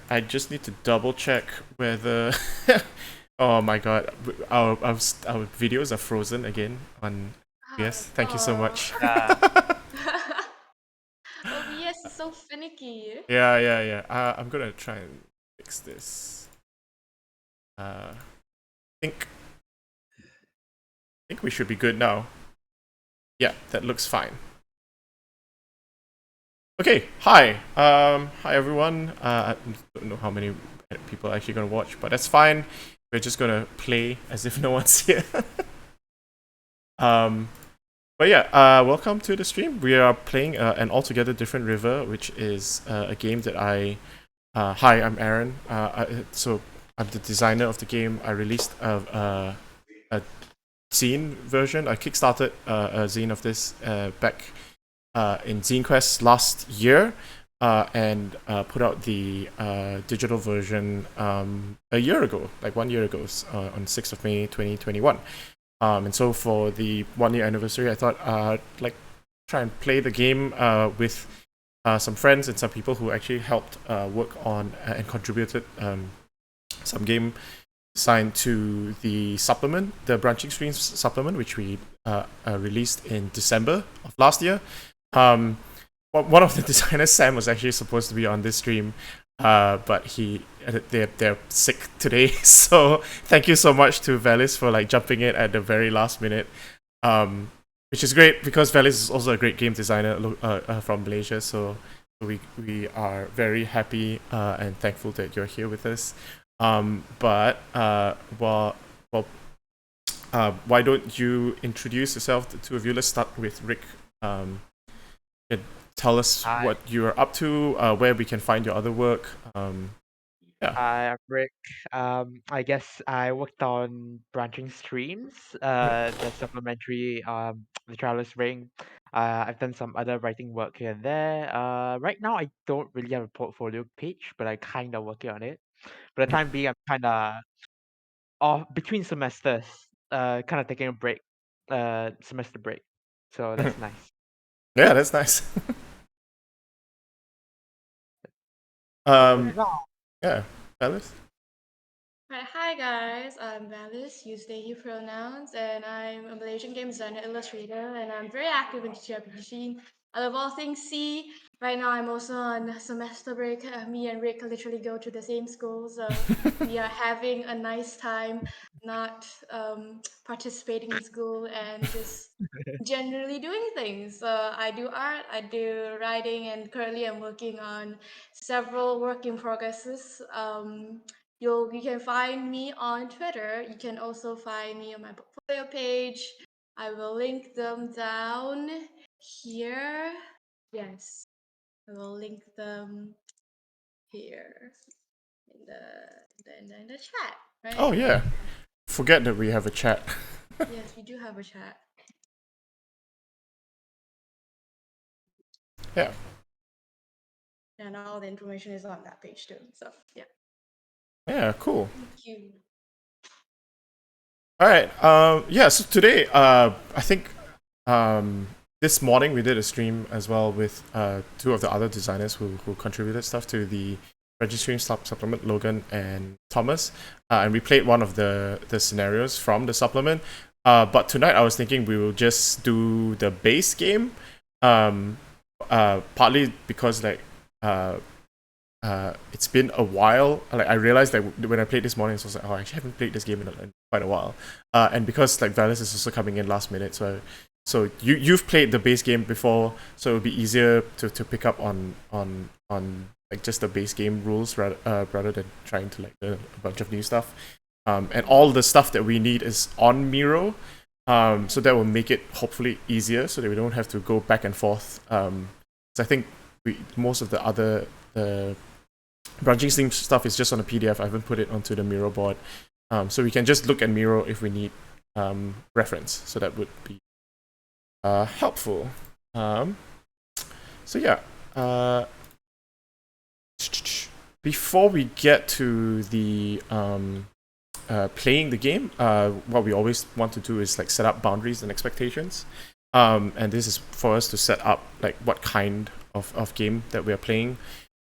I just need to double check whether. Oh my god, our videos are frozen again on OBS. Thank you so Oh. much. Yeah. OBS is so finicky. Yeah. I'm gonna try and fix this. I think we should be good now. Yeah, that looks fine. Okay, hi. Hi everyone. I don't know how many people are actually gonna watch, but that's fine. We're just gonna play as if no one's here. um, but yeah, welcome to the stream. We are playing an altogether different river, which is a game that I. Hi, I'm Aaron. So I'm the designer of the game. I released a zine version. I kickstarted a zine of this back in Zine Quest last year, and put out the digital version a year ago, like 1 year ago, on 6th of May 2021. And so for the 1 year anniversary, I thought like try and play the game with some friends and some people who actually helped work on and contributed some game design to the supplement, the Branching Streams supplement, which we released in December of last year. One of the designers, Sam, was actually supposed to be on this stream, but they're sick today. So thank you so much to Valis for like jumping in at the very last minute, which is great because Valis is also a great game designer from Malaysia. So we are very happy and thankful that you're here with us. Why don't you introduce yourself, the two of you? Let's start with Rick. And tell us Hi, what you're up to, where we can find your other work. Yeah. I'm Rick. I guess I worked on branching streams, the supplementary, the Traveler's Ring. I've done some other writing work here and there. Right now, I don't really have a portfolio page, but I kind of working on it. For the time being, I'm kind of off between semesters, kind of taking a break, semester break. So that's nice. Yeah, that's nice. But um, no, yeah, Alice. Hi guys, I'm Valis, use they, he pronouns, and I'm a Malaysian game designer illustrator, and I'm very active in the TRPG scene. I love all things C. Right now, I'm also on semester break. Me and Rick literally go to the same school, so we are having a nice time, not participating in school and just generally doing things. I do art, I do writing, and currently I'm working on several work in progresses. You can find me on Twitter. You can also find me on my portfolio page. I will link them down here. Yes, I will link them here in the chat, Oh right? yeah, forget that we have a chat. Yes, we do have a chat. Yeah. And all the information is on that page too. So yeah. Yeah, cool. Thank you. All right. Yeah. So today, I think this morning we did a stream as well with two of the other designers who contributed stuff to the registering supplement, Logan and Thomas, and we played one of the scenarios from the supplement. But tonight I was thinking we will just do the base game, partly because like it's been a while. Like I realized that when I played this morning, so I was like, oh, I actually haven't played this game in quite a while. And because like Valis is also coming in last minute, so you've played the base game before, so it would be easier to pick up on like just the base game rules rather than trying to like learn a bunch of new stuff. And all the stuff that we need is on Miro. So that will make it hopefully easier, so that we don't have to go back and forth. So I think most of the branching stream stuff is just on a PDF. I haven't put it onto the Miro board, so we can just look at Miro if we need reference. So that would be helpful. So yeah. Before we get to the playing the game, what we always want to do is like set up boundaries and expectations. And this is for us to set up like what kind of game that we are playing.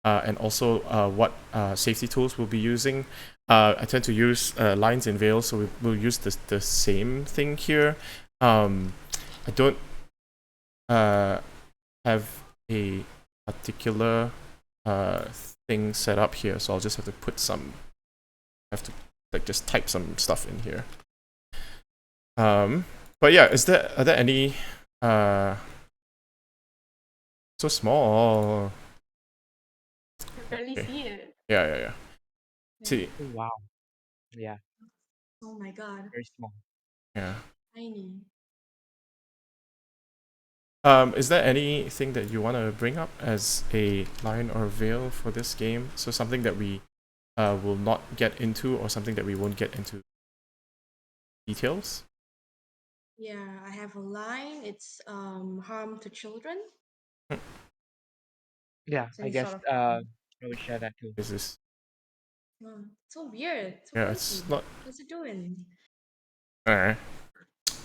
and also what safety tools we'll be using. I tend to use lines in Veil, so we'll use the same thing here. I don't have a particular uh, thing set up here, so I'll just have to put some. I have to like just type some stuff in here. But yeah, are there any so small? You barely Okay. see it. Yeah. Yeah. See, Oh, wow. Yeah, Oh my god, very small. yeah. tiny. Is there anything that you want to bring up as a line or veil for this game? So something that we will not get into, or something that we won't get into details? Yeah, I have a line. It's harm to children. Hmm. Yeah, It's I any guess sort of harm. I would share that too. Is this? Oh, so weird, so Yeah, funky. it's not. What's it doing? Alright.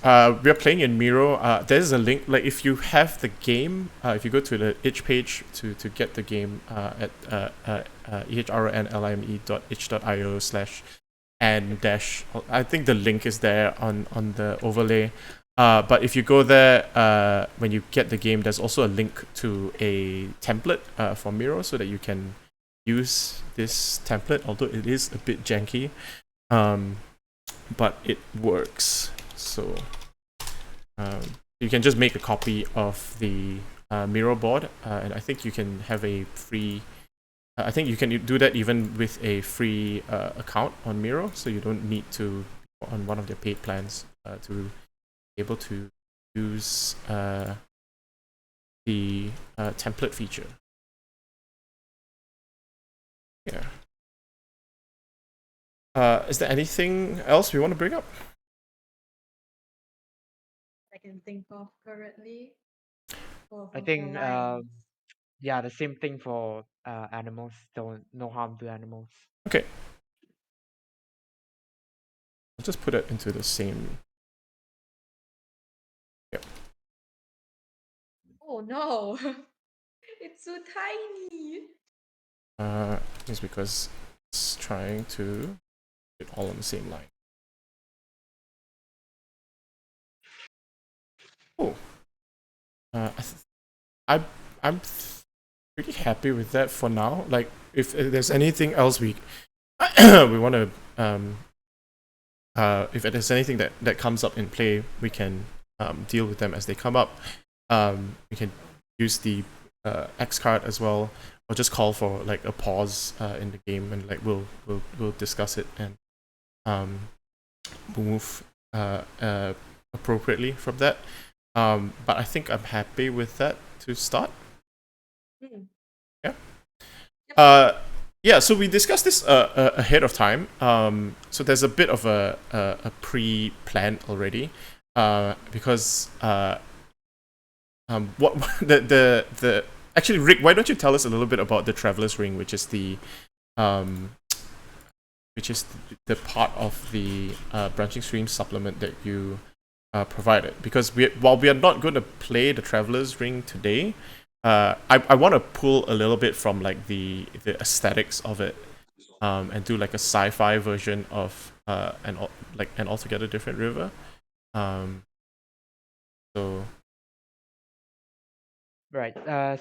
We are playing in Miro. There's a link. Like if you have the game, if you go to the itch page to get the game at ehrnlime.itch.io slash and dash. I think the link is there on the overlay. But if you go there, when you get the game, there's also a link to a template for Miro so that you can use this template. Although it is a bit janky, um, but it works. So um, you can just make a copy of the Miro board, and I think you can have a free. I think you can do that even with a free account on Miro, so you don't need to be on one of their paid plans to be able to use the template feature. Yeah. Is there anything else we want to bring up? I can think of currently I for think lines. yeah, the same thing for animals. Don't no harm to animals. Okay, I'll just put it into the same. Yep. Oh no, it's so tiny. It's because it's trying to put it all on the same line. Oh, I I'm pretty happy with that for now. Like, if there's anything else we we want to if there's anything that comes up in play, we can deal with them as they come up. We can use the X card as well, or just call for like a pause in the game, and like we'll discuss it and um, move appropriately from that. But I think I'm happy with that to start. Mm. Yeah. Yep. Yeah, so we discussed this ahead of time. So there's a bit of a pre-plan already, because what the actually, Rick, why don't you tell us a little bit about the Traveler's Ring, which is um the part of the branching stream supplement that you provided, because while we are not going to play the Traveler's Ring today, I want to pull a little bit from like the aesthetics of it, and do like a sci-fi version of an altogether different river. Um, so Right.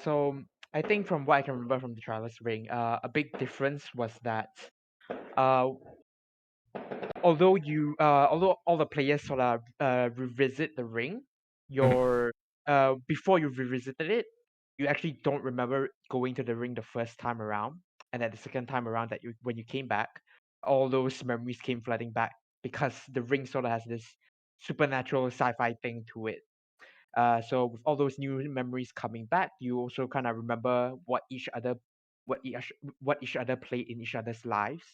So I think from what I can remember from the Traveler's Ring, a big difference was that uh, although all the players sort of revisit the ring, mhm, your before you revisited it, you actually don't remember going to the ring the first time around, and at the second time around that you when you came back, all those memories came flooding back because the ring sort of has this supernatural sci-fi thing to it. So with all those new memories coming back, you also kind of remember what each what each other played in each other's lives.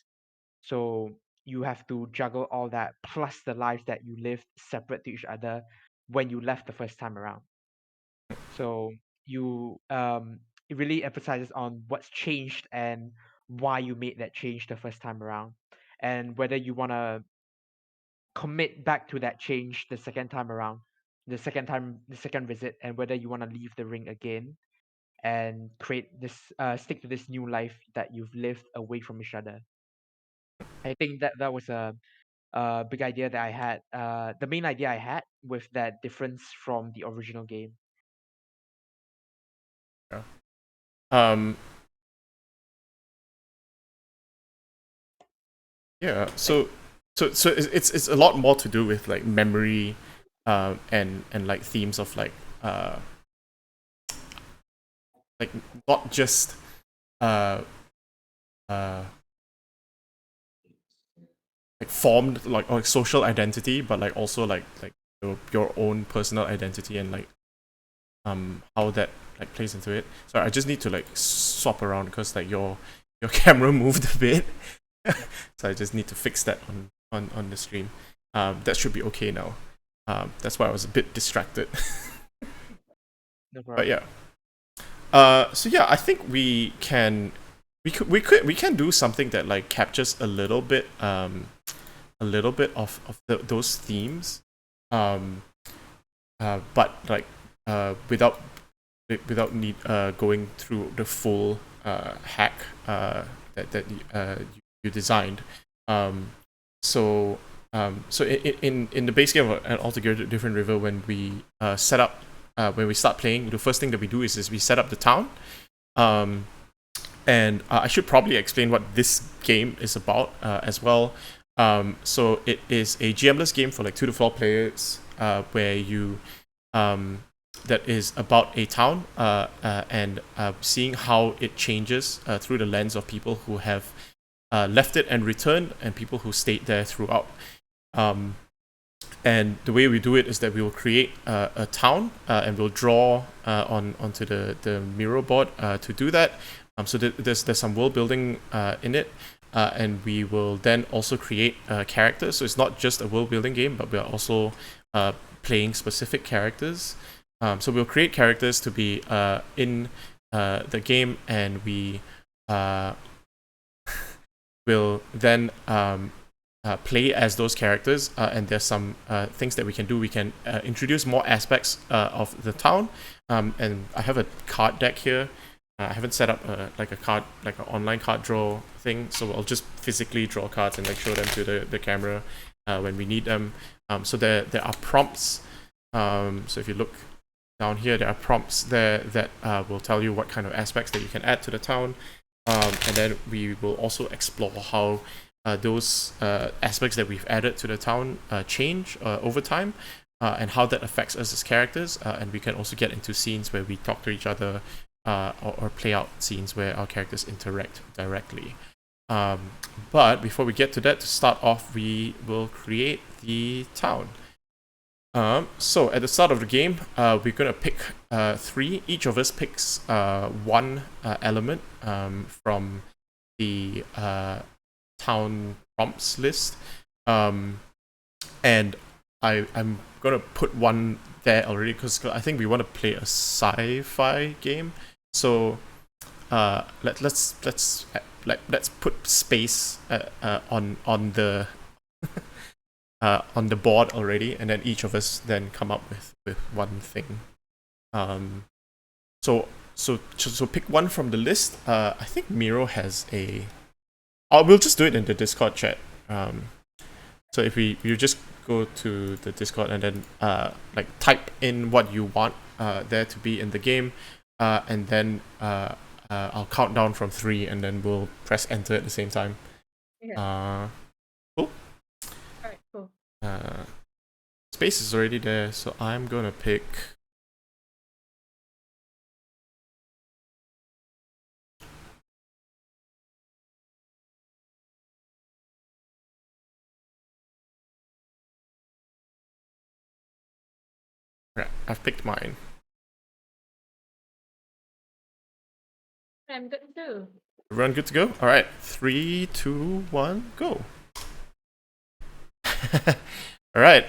So you have to juggle all that plus the lives that you lived separate to each other when you left the first time around. So you it really emphasizes on what's changed and why you made that change the first time around, and whether you want to commit back to that change the second time around, the second visit, and whether you want to leave the ring again. and create this stick to this new life that you've lived away from each other. I think that was a big idea that I had. The main idea I had with that difference from the original game. Yeah. Um, yeah. So it's a lot more to do with like memory, and like themes of like not just uh uh like formed like social identity, but like also like your own personal identity and like how that like plays into it. So I just need to like swap around because like your camera moved a bit. So I just need to fix that on the stream. That should be okay now. That's why I was a bit distracted. No But problem. yeah. So yeah, I think we can do something that like captures a little bit of those themes, um, but like without need going through the full hack that you designed. Um, so so in the base game of an altogether different river, when we set up when we start playing, the first thing that we do is we set up the town. Um, and I should probably explain what this game is about as well. So it is a GM-less game for like 2 to 4 players, where you that is about a town and seeing how it changes through the lens of people who have left it and returned, and people who stayed there throughout. Um, and the way we do it is that we will create a town and we'll draw onto the Miro board to do that. So there's some world building in it, and we will then also create characters. So it's not just a world building game, but we are also playing specific characters. So we'll create characters to be in the game, and we will then play as those characters, and there's some things that we can do. We can introduce more aspects of the town, and I have a card deck here. I haven't set up like an online card draw thing, so I'll just physically draw cards and like show them to the camera when we need them. So there are prompts. So if you look down here, there are prompts there that will tell you what kind of aspects that you can add to the town, and then we will also explore how those aspects that we've added to the town change over time, and how that affects us as characters. And we can also get into scenes where we talk to each other, or play out scenes where our characters interact directly. But before we get to that, to start off, we will create the town. So at the start of the game, we're gonna pick 3. Each of us picks one element from the town prompts list, and I'm gonna put one there already because I think we want to play a sci-fi game. So let's put space on the on the board already, and then each of us then come up with one thing. So pick one from the list. I think Miro has a. Oh, we'll just do it in the Discord chat. So if you just go to the Discord and then like type in what you want there to be in the game, and then I'll count down from 3, and then we'll press enter at the same time. Yeah. Cool. Alright, cool. Space is already there, so I'm gonna pick. Right, I've picked mine. I'm good too. Everyone good to go? All right, 3, 2, 1, go. All right,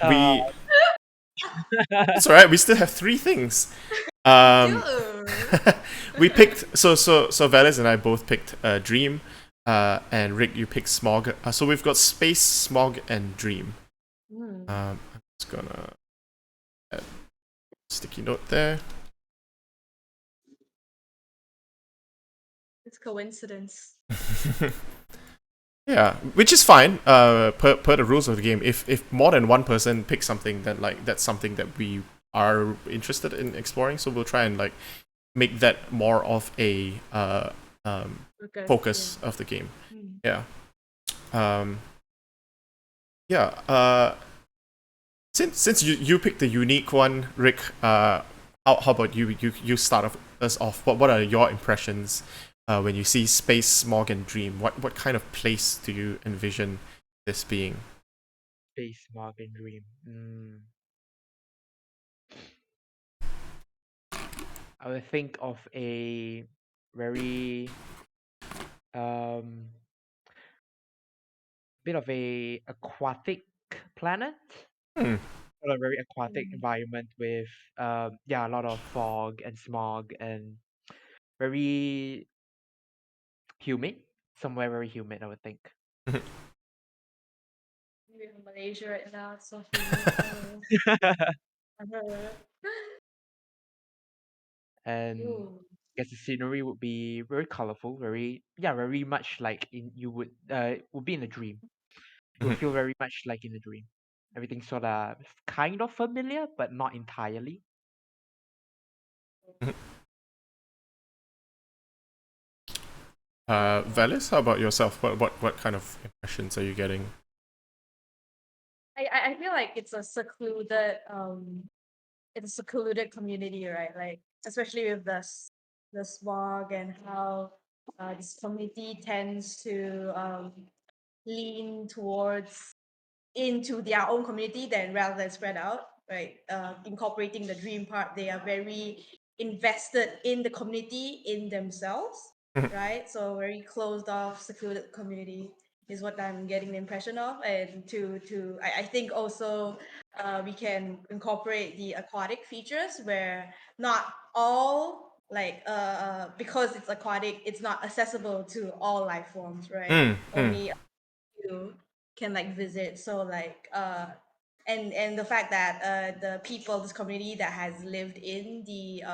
it's all right. We still have 3 things. Dude. We picked so Valis and I both picked Dream, and Rick, you picked Smog. So we've got Space, Smog, and Dream. I'm just gonna add a sticky note there. coincidence. Yeah, which is fine. Per the rules of the game, if more than one person picks something, then like that's something that we are interested in exploring. So we'll try and like make that more of a focus of the game. Yeah. Yeah. Since you picked the unique one, Rick. How about you start us off? What are your impressions when you see space, smog, and dream? What kind of place do you envision this being? Space Morgan Dream. I would think of a very um bit of a aquatic planet. Hmm. A very aquatic environment with yeah, a lot of fog and smog and very humid. Somewhere very humid, I would think. We're in Malaysia right now, it's so humid. And Ew. I guess the scenery would be very colorful, very yeah, very much like in you would be in a dream. It would feel very much like in a dream. Everything sort of kind of familiar, but not entirely. Valis, how about yourself? What kind of impressions are you getting? I feel like it's a secluded community, right? Like especially with the smog and how this community tends to lean towards into their own community then rather than spread out, right? Incorporating the dream part, they are very invested in the community in themselves, right? So very closed off, secluded community is what I'm getting the impression of. And I think also we can incorporate the aquatic features where not all because it's aquatic, it's not accessible to all life forms, right? Only you can like visit. So like and the fact that the people, this community that has lived in the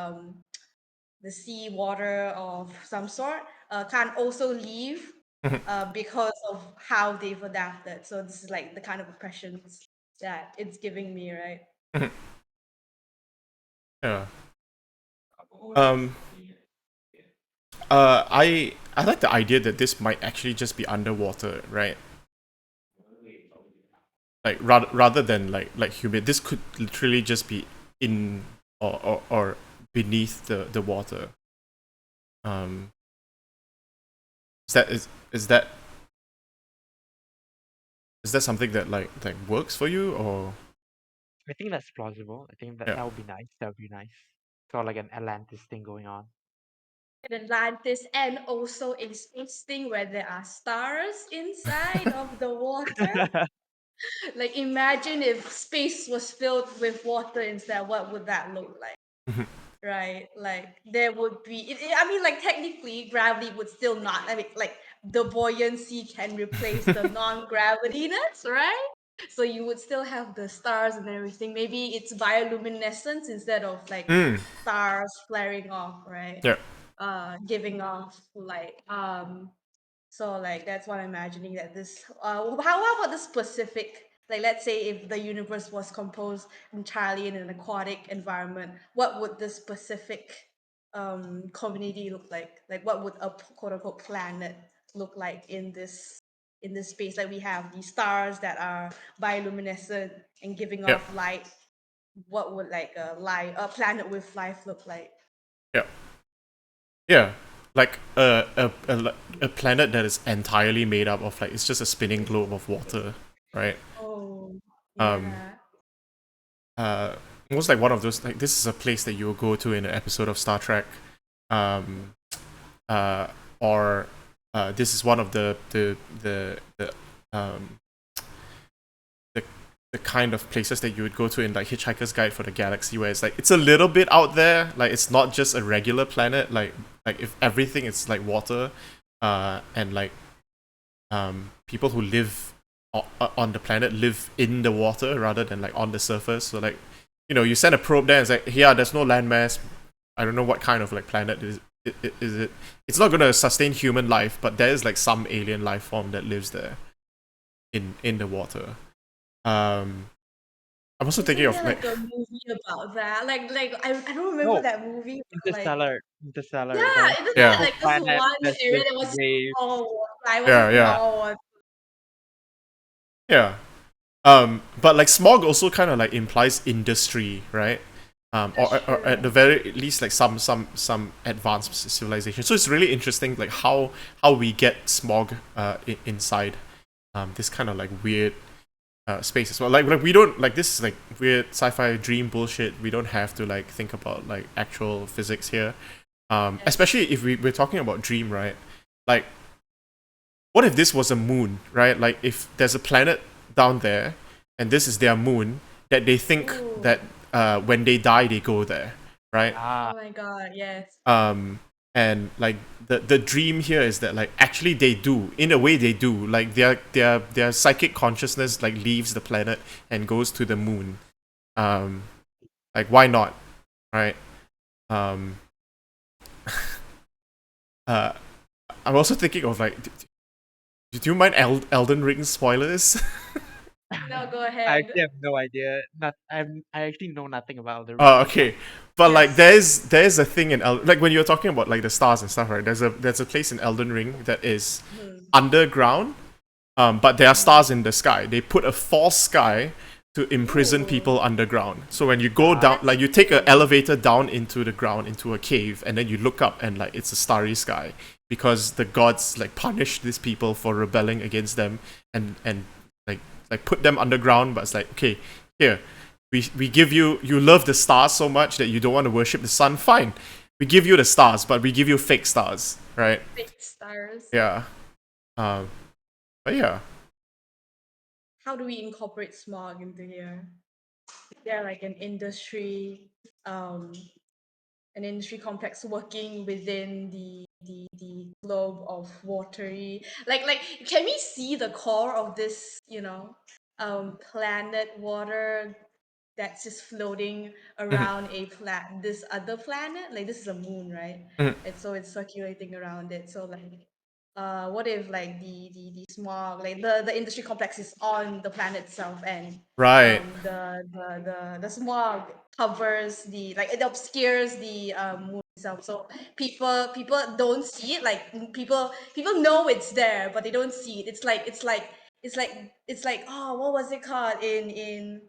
sea water of some sort can't also leave because of how they've adapted. So this is like the kind of impressions that it's giving me, right? Yeah. Um. I like the idea that this might actually just be underwater, right? Like rather than like humid, this could literally just be in or beneath the water. Um, is that is that something that like works for you or I think that's plausible. I think that yeah? that would be nice. That would be nice. Sort of like an Atlantis thing going on. Atlantis, and also a space thing where there are stars inside of the water. Like imagine if space was filled with water instead, what would that look like? Right? Like there would be I mean like technically gravity would still not, I mean like the buoyancy can replace the non-gravityness, right? So you would still have the stars and everything. Maybe it's bioluminescence instead of like Mm, stars flaring off, right? yeah, Giving off light. So like that's what I'm imagining that this how about the specific, like let's say if the universe was composed entirely in an aquatic environment, what would the specific community look like? Like what would a quote unquote planet look like in this space? Like we have these stars that are bioluminescent and giving yeah, off light. What would like a planet with life look like? yeah, yeah. Like a planet that is entirely made up of like it's just a spinning globe of water, right? Oh, Um, yeah. uh, almost like one of those like this is a place that you will go to in an episode of Star Trek, um, uh, or this is one of um the the kind of places that you would go to in like Hitchhiker's Guide for the Galaxy, where it's like it's a little bit out there, like it's not just a regular planet, like if everything is like water, and like people who live on the planet live in the water rather than like on the surface. So like, you know, you send a probe there, and it's like, yeah, there's no landmass. I don't know what kind of like planet is it? It's not gonna sustain human life, but there is like some alien life form that lives there in the water. I'm also thinking Isn't of there like like a movie about that? Like I don't remember No, that movie, but like Interstellar. Interstellar. yeah, There's isn't that yeah a like this planet one that area lives that in was waves. all like was yeah just in yeah all water? yeah. But like smog also kind of like implies industry, right? That's Or at the true. very least like some advanced civilization. So it's really interesting like how we get smog inside this kind of like weird space as well. Like we don't like this is like weird sci-fi dream bullshit. We don't have to like think about like actual physics here. Yes. Especially if we're talking about dream, right? Like what if this was a moon, right? Like if there's a planet down there and this is their moon that they think Ooh. that when they die they go there, right? Ah, Oh my God. Yes. Um, and like the dream here is that like actually they do in a way they do like their psychic consciousness like leaves the planet and goes to the moon. Um, like why not, right? Um, uh, I'm also thinking of like, do you mind Elden Ring spoilers? No, go I ahead. actually have no idea. I actually know nothing about the Oh, ring. okay. But like Yes. there's a thing in like when you're talking about like the stars and stuff, right? There's a place in Elden Ring that is Hmm. underground, but there are Hmm. stars in the sky. They put a false sky to imprison Ooh. people underground. So when you go Ah, down, That's like you take an cool. elevator down into the ground, into a cave, and then you look up and like it's a starry sky because the gods like punish these people for rebelling against them and like like put them underground. But it's like okay, here we give you you love the stars so much that you don't want to worship the sun. Fine, we give you the stars, but we give you fake stars, right? Fake stars. Yeah. Um. But yeah. How do we incorporate smog into here? They're like um, an industry complex working within the globe of watery. Like, can we see the core of this? Planet water that's just floating Mhm, around this other planet. Like this is a moon, right? mhm. And so it's circulating around it. So like what if like the smog, like the industry complex is on the planet itself, and Right. the smog covers the, like, it obscures the moon itself, so people don't see it. Like people know it's there, but they don't see it. It's like, oh, what was it called in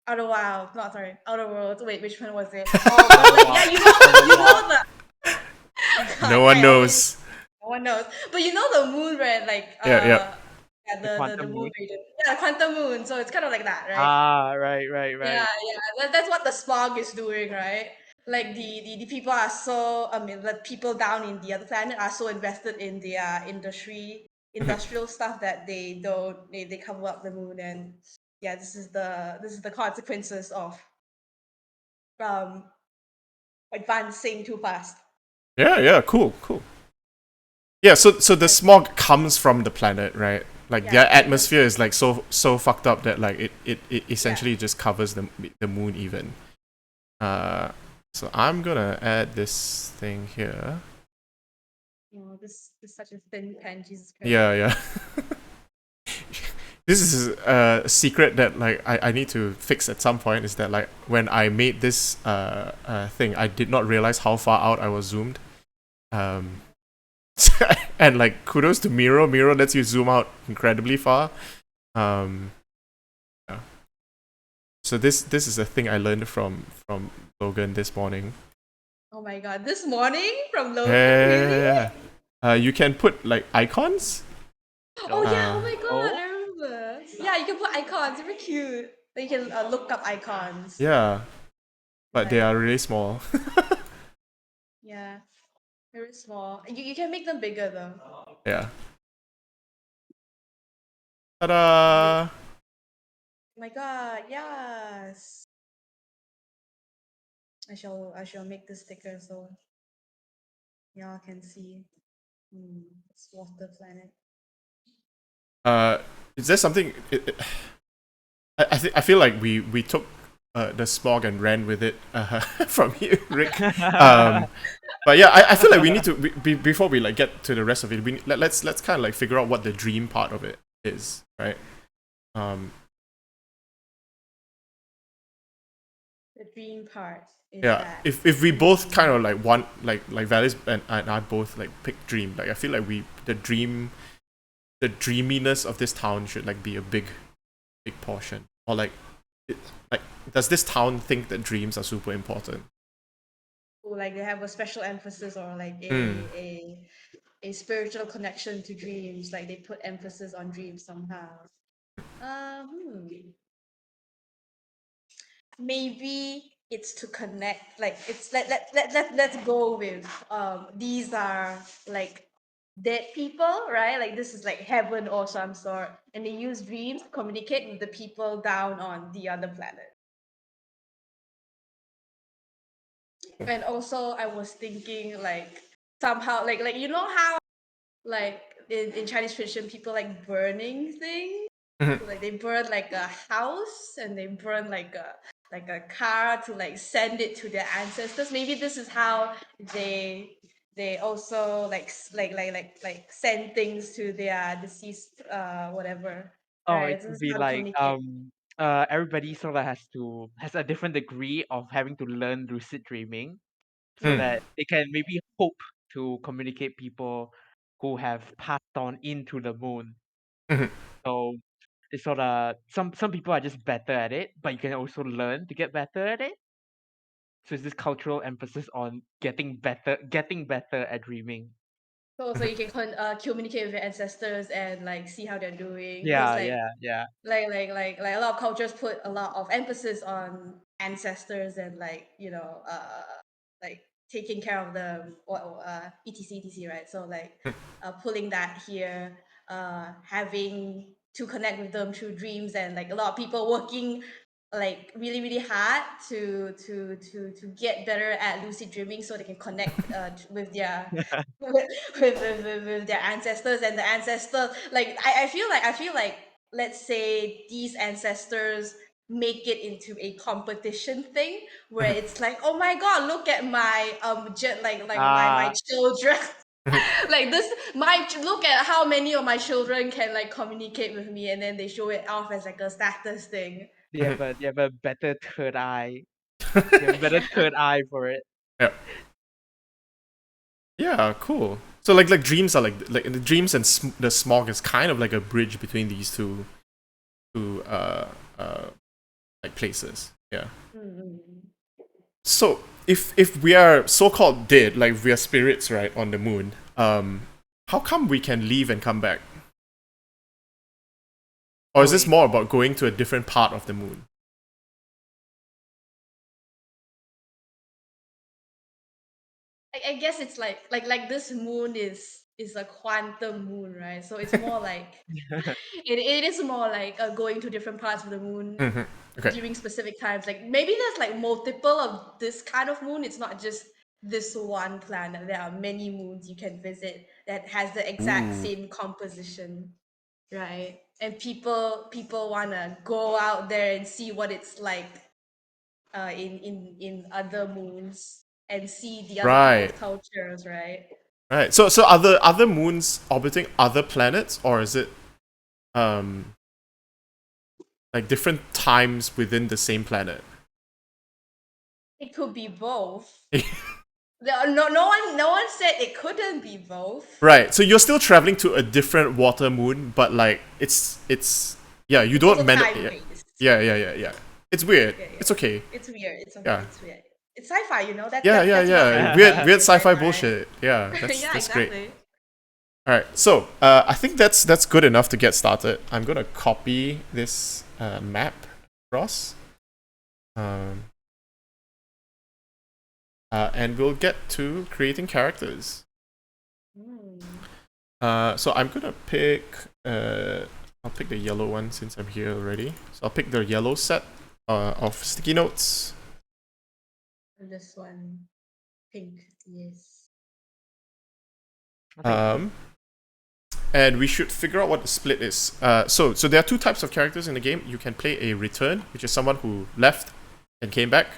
Outer Wild? Not, sorry, Outer Worlds. Wait, which one was it? Oh, but Outer like, yeah, Wild. you Outer Wild. know the No God, one I always, knows. no one knows. But you know the moon, right? Like, Yeah, yeah. yeah, The the quantum moon moon. region. Yeah, quantum moon. So it's kind of like that, right? Ah, right, right, Yeah, right. yeah. That's what the smog is doing, right? Like the people are so, I mean, the people down in the other planet are so invested in their Mhm. industrial stuff that they cover up the moon. And yeah, this is the consequences of um advancing too fast. Yeah, yeah, cool, cool. Yeah, so the Like, smog comes from the planet, right? Like their yeah, it does. atmosphere is like so fucked up that like it Yeah. essentially just covers the moon even. Uh so I'm gonna add this thing here. Oh, this is such a thin pen, Jesus Christ. Yeah, yeah. This is a secret that like I need to fix at some point is that like when I made this thing I did not realize how far out I was zoomed. Um and like kudos to Miro. Miro lets you zoom out incredibly far. Um, yeah. So this is a thing I learned from Logan this morning. Oh my God, this morning from Yeah, Logan, yeah, yeah, really? yeah, yeah. You can put like icons. Oh yeah, oh Oh, Uh, my God, oh, I remember. Yeah, you can put icons, very cute. Then you can look up icons. yeah, but they Right. are really small. Yeah, very small. You can make them bigger though. Yeah. Very. Ta-da! Oh my God, yes. I shall make this sticker so y'all can see. It's water planet. Uh, is there something? I feel like we took the smog and ran with it from you, Rick. But yeah, I feel like we need to before we like get to the rest of it. Let's kind of like figure out what the dream part of it is, right? The dream part is Yeah, that. if we both kind of like want like Valis and I both like pick dream, like I feel like the dreaminess of this town should like be a big portion, or like like does this town think that dreams are super important? Like they have a special emphasis or like a spiritual connection to dreams. Like they put emphasis on dreams somehow. Maybe it's to connect. Like it's let's go with these are like dead people, right? Like this is like heaven or some sort, and they use dreams to communicate with the people down on the other planet. And also I was thinking like somehow like you know how like in Chinese tradition people like burning things. Mhm. So, like they burn like a house and they burn like a car to like send it to their ancestors. Maybe this is how they also like send things to their deceased whatever. Oh, it Right. This could is be how they like communicate. everybody sort of has a different degree of having to learn lucid dreaming so Hmm. that they can maybe hope to communicate people who have passed on into the moon. Mhm. So it's sort of some people are just better at it, but you can also learn to get better at it. So it's this cultural emphasis on getting better at dreaming. So you can communicate with your ancestors and like see how they're doing because Yeah, yeah, yeah. like a lot of cultures put a lot of emphasis on ancestors and like like taking care of them or etc right, so like pulling that here, having to connect with them through dreams, and like a lot of people working like really hard to get better at lucid dreaming so they can connect with their with their ancestors, and the ancestors like I feel like let's say these ancestors make it into a competition thing where it's like, oh my god, look at my my Ah, children. Like this look at how many of my children can like communicate with me, and then they show it off as like a status thing. they have a better third eye. They have a better third eye for it. Yeah. Yeah, cool. So like dreams are like the dreams and the smog is kind of like a bridge between these two uh like places. Yeah. Mm-hmm. So if we are so called dead, like we are spirits, right, on the moon, how come we can leave and come back? Or is this Wait. more about going to a different part of the moon? I guess it's like this moon is a quantum moon, right? So it's more like it is more like going to different parts of the moon Hmm. Okay. during specific times. Like maybe there's like multiple of this kind of moon. It's not just this one planet. There are many moons you can visit that has the exact Ooh. same composition, right? And people wanna go out there and see what it's like in other moons and see the other people's Right. cultures, right? Right. So other moons orbiting other planets, or is it um like different times within the same planet? It could be both. No one said it couldn't be both. Right. So you're still traveling to a different water moon, but like it's yeah, you It's don't also time yeah. based. Yeah. It's weird. Yeah, yeah. It's okay. It's weird. It's okay. Yeah. It's weird. It's sci-fi, you know. Yeah, yeah, That's what yeah. sci-fi Weird is, sci-fi sci-fi. bullshit. Yeah, that's Yeah, that's great. exactly. All right. So, I think that's good enough to get started. I'm going to copy this map across. And we'll get to creating characters. Mm. So I'm gonna pick. I'll pick the yellow one since I'm here already. So I'll pick the yellow set of sticky notes. And this one, pink. Yes. Um, and we should figure out what the split is. So there are two types of characters in the game. You can play a return, which is someone who left and came back,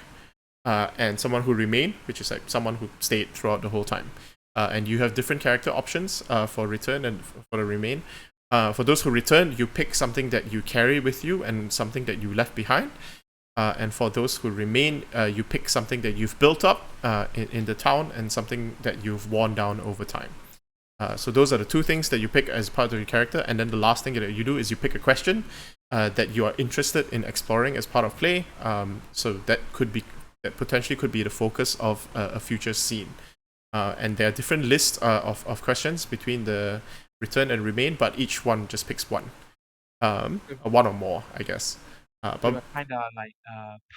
and someone who remained, which is like someone who stayed throughout the whole time. And you have different character options for return and for the remain. For those who return, you pick something that you carry with you and something that you left behind. And for those who remain, you pick something that you've built up in the town and something that you've worn down over time. So those are the two things that you pick as part of your character, and then the last thing that you do is you pick a question that you are interested in exploring as part of play. So that potentially could be the focus of a future scene. And there are different lists of questions between the return and remain, but each one just picks one, one or more, I guess. They But were kind of like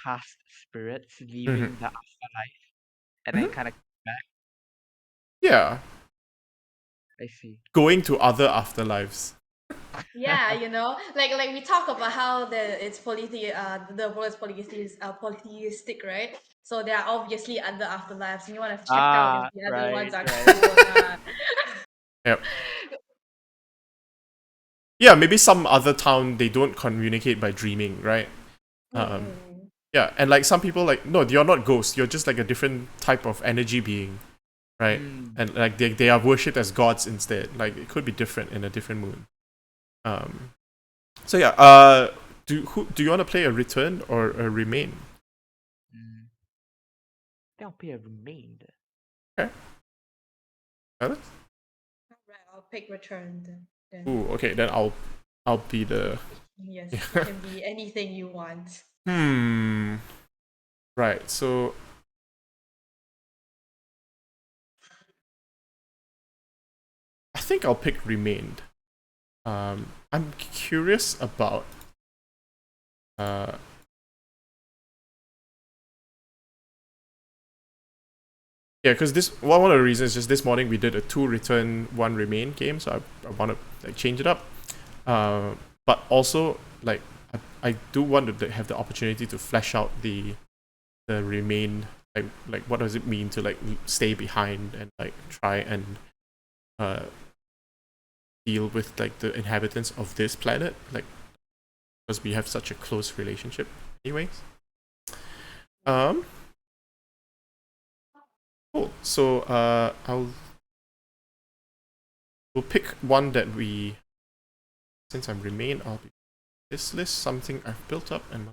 past spirits mhm, leaving the afterlife and then mhm, kind of back. yeah, I see. going to other afterlives. Yeah, like we talk about how it's the world is polytheistic, right? So there are obviously other afterlives, and you want to check out if Ah, the other ones right, are right. cool or not. Yep. Yeah, maybe some other town they don't communicate by dreaming, right? Um, Mm-mm. yeah, and like some people like no, you're not ghosts. You're just like a different type of energy being, right? Mm. And like they are worshipped as gods instead. Like it could be different in a different moon. Um, so yeah, do you want to play a return or a remain? Mm. That'll be a remained. Okay, Alex? Right, I'll pick return then. Ooh, okay, then I'll be the Yes, it can be anything you want. hmm. Right, so I think I'll pick remained. I'm curious about uh yeah, because this one of the reasons is just this morning we did a 2 return 1 remain game, so I want to like change it up. But also like I do want to have the opportunity to flesh out the remain, like what does it mean to like stay behind and like try and uh deal with like the inhabitants of this planet, like because we have such a close relationship anyways. um cool, so we'll pick one that we, since I'm remain, I'll be this list something I've built up and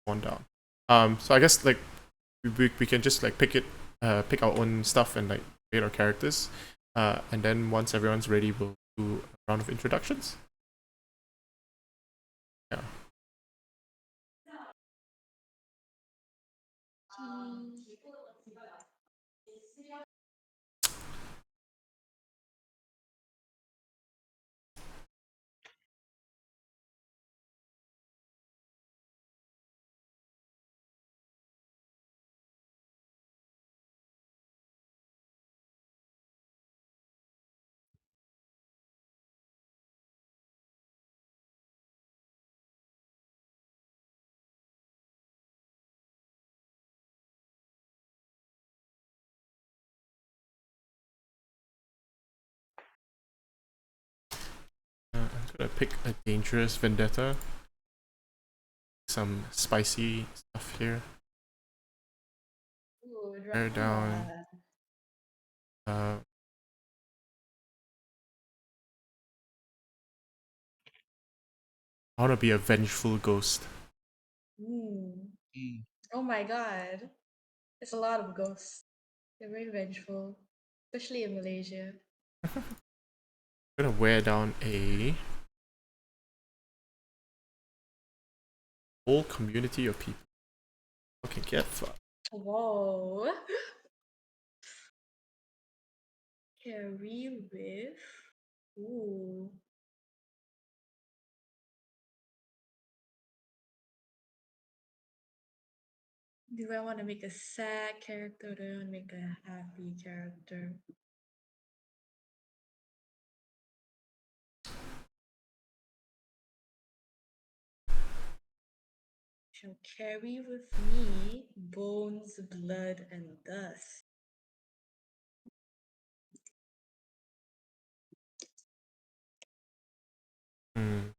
one down. So I guess like we can just like pick our own stuff and like create our characters. And then once everyone's ready, we'll do a round of introductions. Yeah. I'm gonna pick a dangerous vendetta. Some spicy stuff here. Ooh, Tear down. drama. Uh, I wanna be a vengeful ghost. Mm. Mm. Oh my god. There's a lot of ghosts. They're very vengeful, especially in Malaysia. I'm gonna wear down a whole community of people. Okay, get fucked. Whoa. Carry with. Ooh. Do I want to make a sad character or do I want to make a happy character? Shall carry with me bones, blood, and dust. Hmm.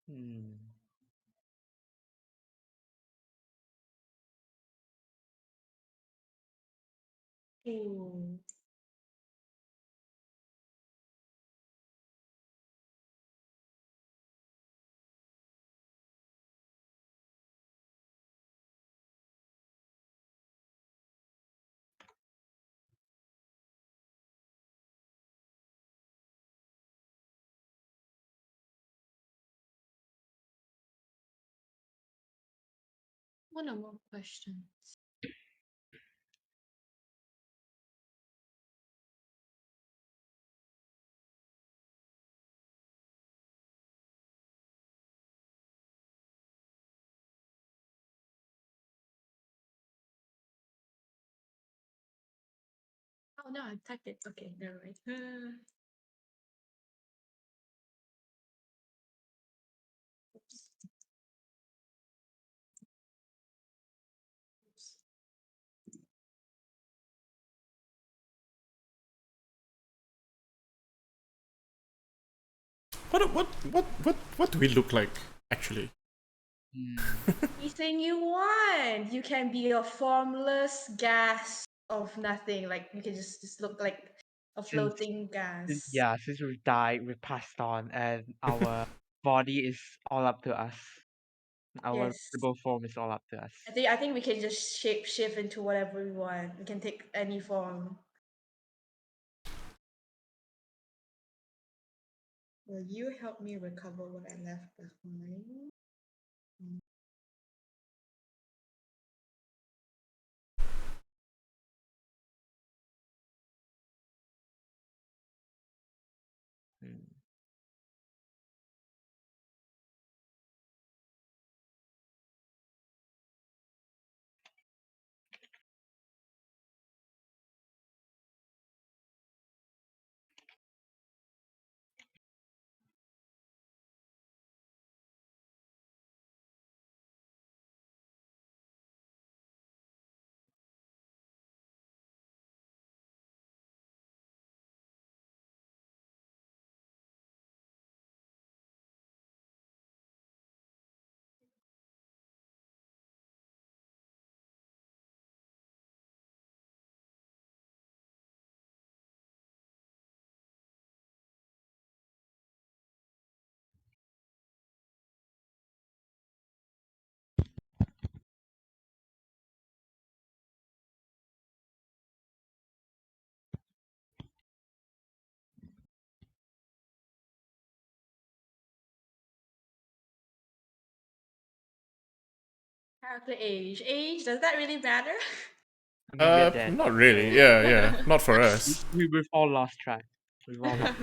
Hmm. Ooh. One or more questions. Oh no, I typed it. Okay, never mind. Oops. Oops. What do we look like actually? Hmm. Anything you want. You can be a formless gas of nothing. Like you can just look like a Since, floating gas. yeah, since we've died, we've passed on, and our body is all up to us. Our Yes. visible form is all up to us. I think we can just shape shift into whatever we want. We can take any form. Will you help me recover what I left behind? Hmm. Character age. Age, does that really matter? I mean, we're dead, Not really. so Yeah, yeah. Not for us. we've all lost track. We've all lost.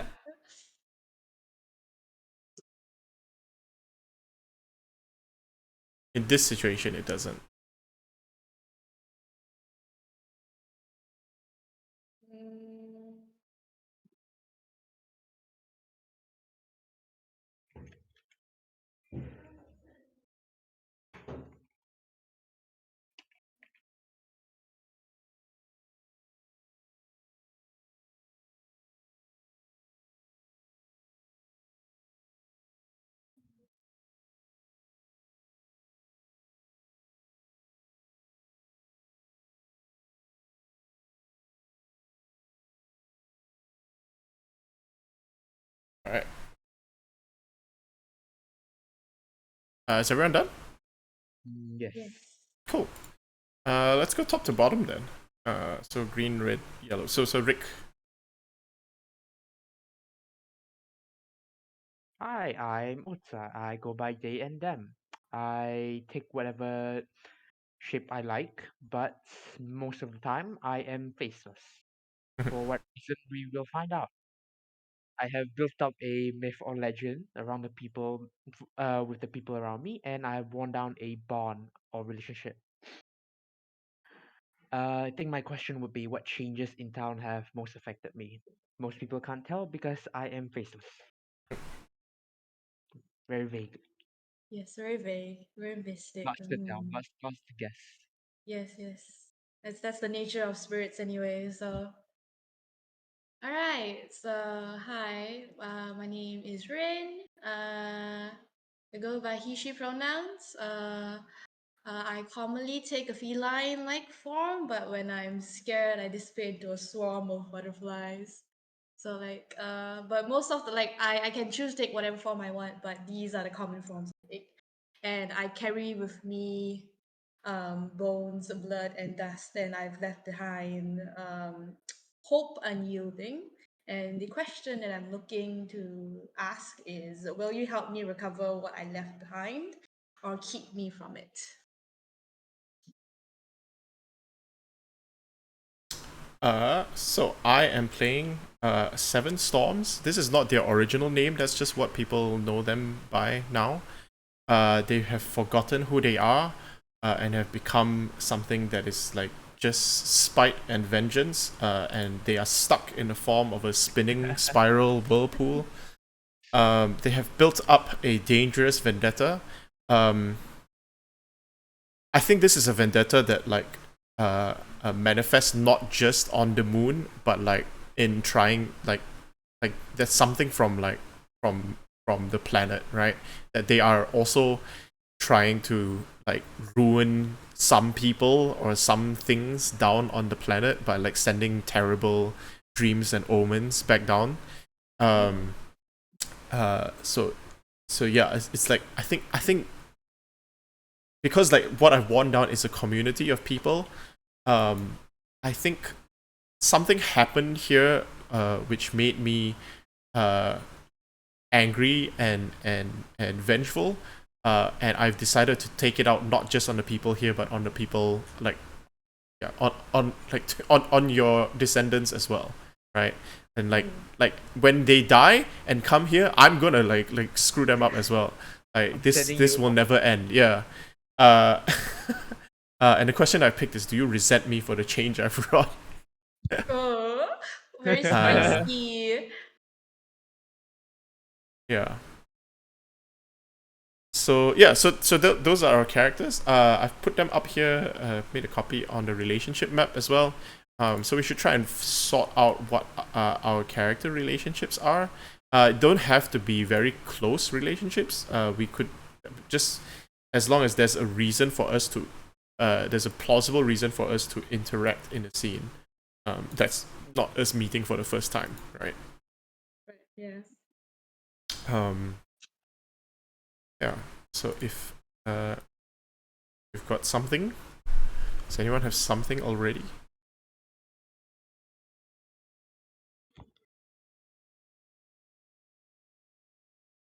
In this situation, it doesn't. Mm, All right. Is everyone done? Yes. yes. Cool. Let's go top to bottom then. So green, red, yellow. So Rick. Hi, I'm Utsa. I go by they and them. I take whatever shape I like, but most of the time I am faceless. For what reason, we will find out. I have built up a myth or legend around the people, with the people around me, and I have worn down a bond or relationship. I think my question would be, what changes in town have most affected me? Most people can't tell because I am faceless. Very vague. Yes, very vague, very mystic. Lots to tell, lots to guess. Yes, yes. That's the nature of spirits anyway. So, all right. So, hi. My name is Rin. I go by he, she pronouns. I commonly take a feline-like form, but when I'm scared, I disappear into a swarm of butterflies. So like, but most of the like, I can choose to take whatever form I want, but these are the common forms I take. And I carry with me bones, blood, and dust, and I've left behind hope unyielding. And the question that I'm looking to ask is, will you help me recover what I left behind, or keep me from it? So I am playing Seven Storms. This is not their original name. That's just what people know them by now. They have forgotten who they are, and have become something that is like just spite and vengeance. And they are stuck in the form of a spinning spiral whirlpool. They have built up a dangerous vendetta. Um, I think this is a vendetta that like manifests not just on the moon, but like in trying like there's something from like from from the planet, right? That they are also trying to like ruin some people or some things down on the planet by like sending terrible dreams and omens back down. Um so yeah, it's like I think because like what I've worn down is a community of people. I think something happened here which made me uh angry and vengeful, and I've decided to take it out not just on the people here but on the people like yeah on like on your descendants as well, right? And like when they die and come here, I'm gonna like screw them up as well. Like I'm this sending this you will never end. Yeah. uh and the question I picked is, do you resent me for the change I've wrought? Oh, very uh spicy. yeah. So yeah, those are our characters. I've put them up here. Made a copy on the relationship map as well. So we should try and sort out what our character relationships are. Don't have to be very close relationships. We could just, as long as there's a reason for us to, there's a plausible reason for us to interact in a scene. That's not us meeting for the first time, right? Right, yes. Um, yeah. So if we've got something. Does anyone have something already?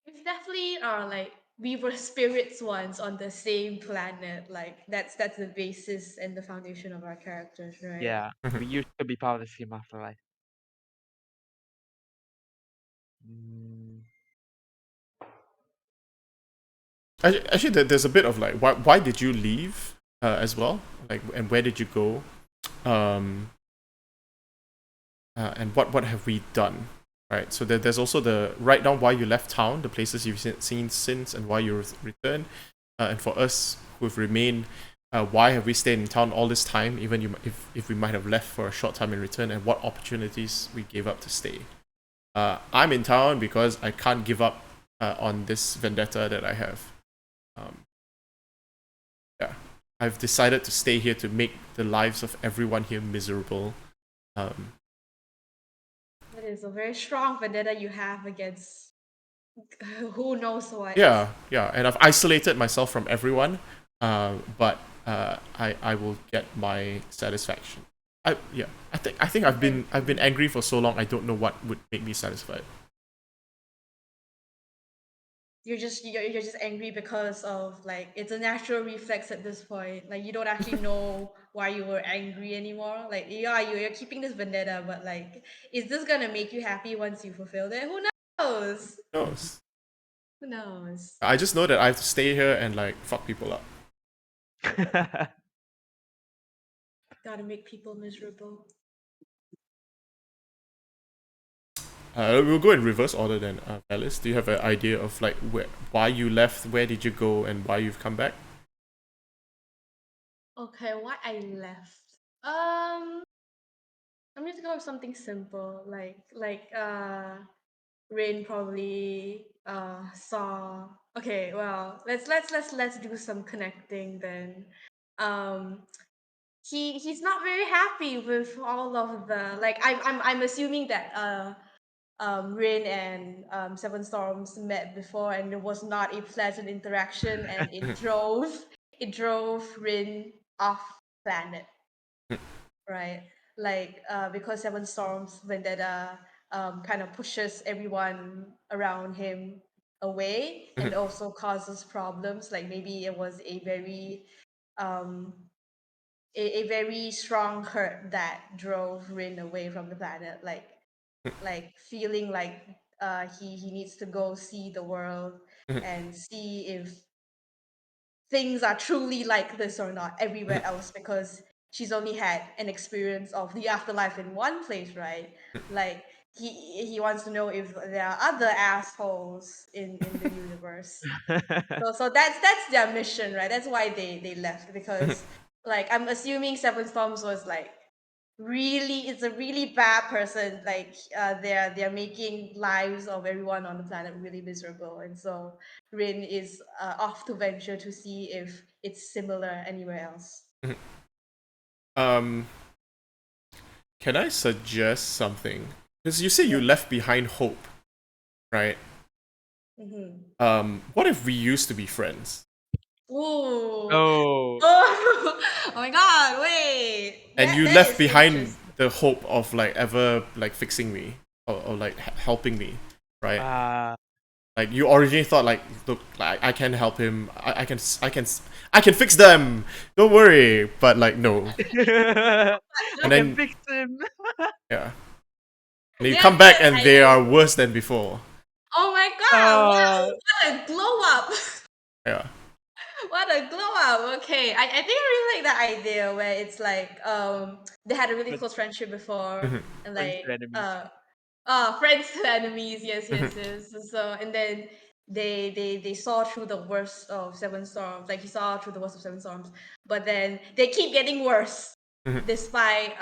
It's definitely like we were spirits once on the same planet. Like that's the basis and the foundation of our characters, right? yeah, we used to be part of the same afterlife. Mm, Actually, there's a bit of like, why did you leave as well? Like, and where did you go? Um, and what have we done? Right. So there's also the write down why you left town, the places you've seen since, and why you returned. And for us who've remained, why have we stayed in town all this time, even if we might have left for a short time in return, and what opportunities we gave up to stay. I'm in town because I can't give up on this vendetta that I have. Um, yeah, I've decided to stay here to make the lives of everyone here miserable. Um, That is a very strong vendetta you have against who knows what. yeah, and I've isolated myself from everyone, but I will get my satisfaction. I think I've been angry for so long. I don't know what would make me satisfied. You're just angry because of like it's a natural reflex at this point. Like you don't actually know why you were angry anymore. Like yeah, you're keeping this vendetta, but like, is this gonna make you happy once you fulfill it? Who knows? Who knows? Who knows? I just know that I have to stay here and like fuck people up. Gotta make people miserable. We'll go in reverse order then. Alice, do you have an idea of like why you left, where did you go, and why you've come back? Okay, why I left? I'm just going with something simple, like Rain probably saw Okay, well, let's do some connecting then. Um, he's not very happy with all of the like. I'm assuming that Rin and Seven Storms met before, and it was not a pleasant interaction, and it drove Rin off planet, right? Like because Seven Storms Vendetta kind of pushes everyone around him away and also causes problems. Like maybe it was um, a very strong hurt that drove Rin away from the planet. Like feeling like he needs to go see the world and see if things are truly like this or not everywhere else, because she's only had an experience of the afterlife in one place, right? Like he wants to know if there are other assholes in the universe. So that's their mission, right? That's why they left, because like I'm assuming Seven Storms was like really, it's a really bad person. Like they're making lives of everyone on the planet really miserable, and so Rin is off to venture to see if it's similar anywhere else. Um, can I suggest something? Because you say you Yeah. left behind hope, right? Mm-hmm. What if we used to be friends? Ooh. Oh, Oh. Oh my god, wait, And you that left is behind interesting. the hope of like ever like fixing me or like helping me, right? uh, Like you originally thought like, look, like I can help him. I can fix them. Don't worry. But like no. I And can then fix him. yeah. And you Yeah, come back yeah, and they are worse than before. oh my god, Uh, wow, what a glow up. Yeah. What a glow up. Okay. I think I really like that idea where it's like they had a really friends, close friendship before, Mhm, and friends like to enemies. friends to enemies, yes, mhm, yes, yes. So and then they saw through the worst of Seven Storms. Like he saw through the worst of Seven Storms. But then they keep getting worse mhm, despite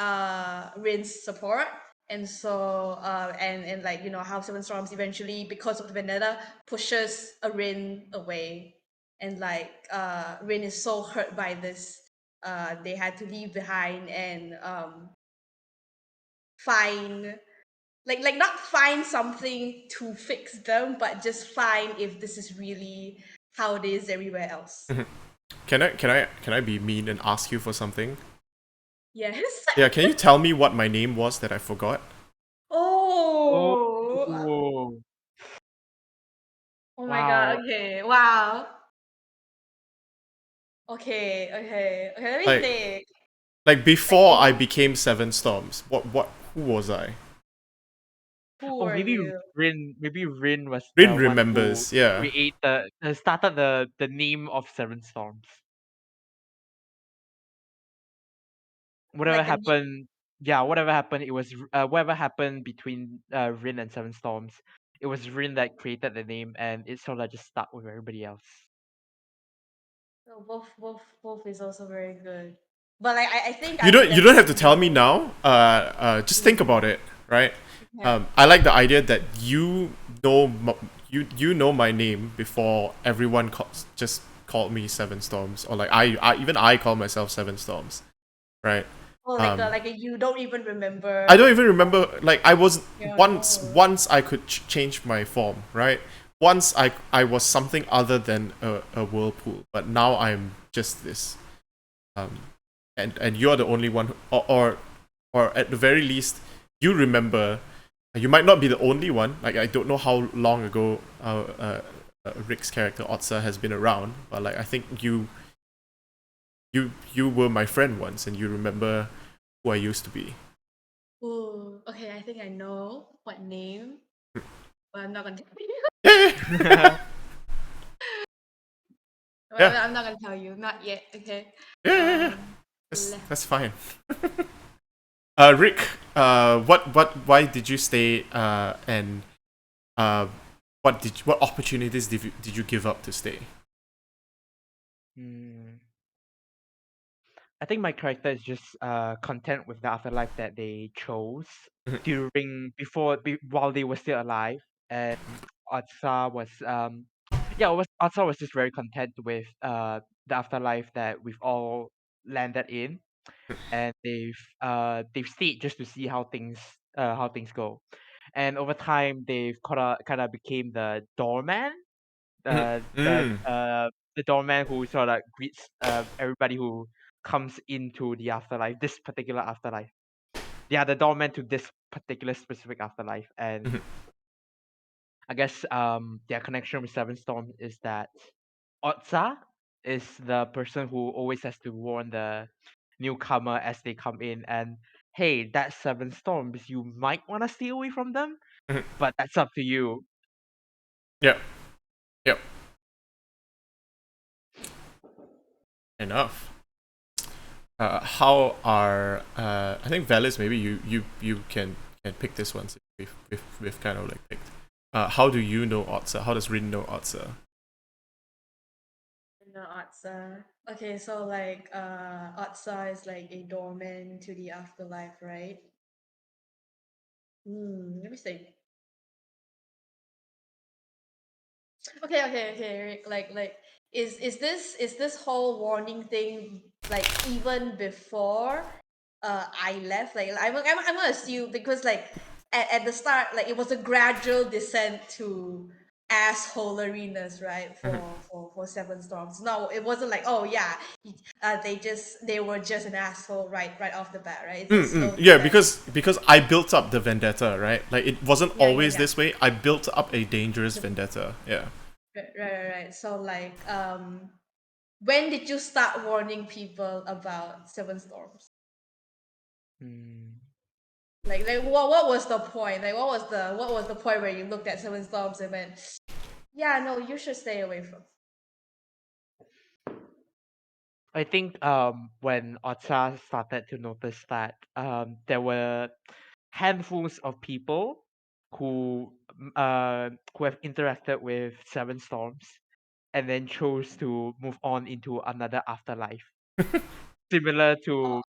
Rin's support. And so and like how Seven Storms eventually, because of the vendetta, pushes a Rin away. And like Rin is so hurt by this, they had to leave behind and find like not find something to fix them, but just find if this is really how it is everywhere else. mhm. Can I be mean and ask you for something? Yes. Yeah, can you tell me what my name was that I forgot? Oh. Oh, Oh my god. wow. Okay. Wow. Okay. Okay. Okay. Let me Like think. like Like, before I became Seven Storms. What who was I? who Oh, are you? Maybe Rin was Rin the one who remembers, yeah. started the name of Seven Storms. Whatever Like the happened, yeah, whatever happened, whatever happened between Rin and Seven Storms. It was Rin that created the name, and it sort of just stuck with everybody else. oh, both is also very good. But like I think You I would don't have to definitely tell me know. now. Just think Mm, about it, right? okay. I like the idea that know you know my name before everyone just called me Seven Storms, or like I call myself Seven Storms, right? Oh, Um, you don't even I don't remember. even remember. Like I was Yeah. once I could change my form, right? Once I was something other than a whirlpool, but now I'm just this. Um, and you're the only one, or at the very least, you remember. You might not be the only one. Like I don't know how long ago Rick's character Otsa has been around, but like I think you were my friend once, and you remember who I used to be. Ooh, okay, I think I know what name, but I'm not gonna tell you. Yeah, yeah, I'm not gonna tell you, not yet. Okay. yeah, yeah, yeah. Um, left. That's fine. Rick, why did you stay? And uh, what opportunities did you give up to stay? Hmm. I think my character is just content with the afterlife that they chose while they were still alive, and Atsa was yeah, Otsa was just very content with the afterlife that we've all landed in, and they've stayed just to see how things go. And over time, they've kind of became Mhm. uh, the Mm. uh, the doorman who sort of greets everybody who comes into the afterlife, this particular afterlife. Yeah, the doorman to this particular specific afterlife, and Mhm. I guess their connection with Seven Storms is that Otsa is the person who always has to warn the newcomer as they come in, and hey, that's Seven Storms. You might want to stay away from them, Mhm. but that's up to you. Yep. Yep. Enough. How are I think Valis, maybe you can pick this one since we've kind of like picked. How do you know Otsa? How does Rin know Otsa? No, Atsa. Okay, so like Atsa is like a doorman to the afterlife, right? Let me think. Okay. Rick, like is this whole warning thing like even before I left? Like I'm gonna assume because like at the start like it was a gradual descent to assholeriness, right? Mhm. For Seven Storms. No, it wasn't like oh yeah, they were just an asshole right off the bat, right? It's a slow Yeah, descent. because I built up the vendetta, right? Like it wasn't always Yeah. this way. I built up a dangerous vendetta. Yeah. Right. So like when did you start warning people about Seven Storms? Hmm. Like what was the point? Like what was the point where you looked at Seven Storms and went, yeah, no, you should stay away from. I think when Otsa started to notice that there were handfuls of people who have interacted with Seven Storms and then chose to move on into another afterlife, similar Oh, to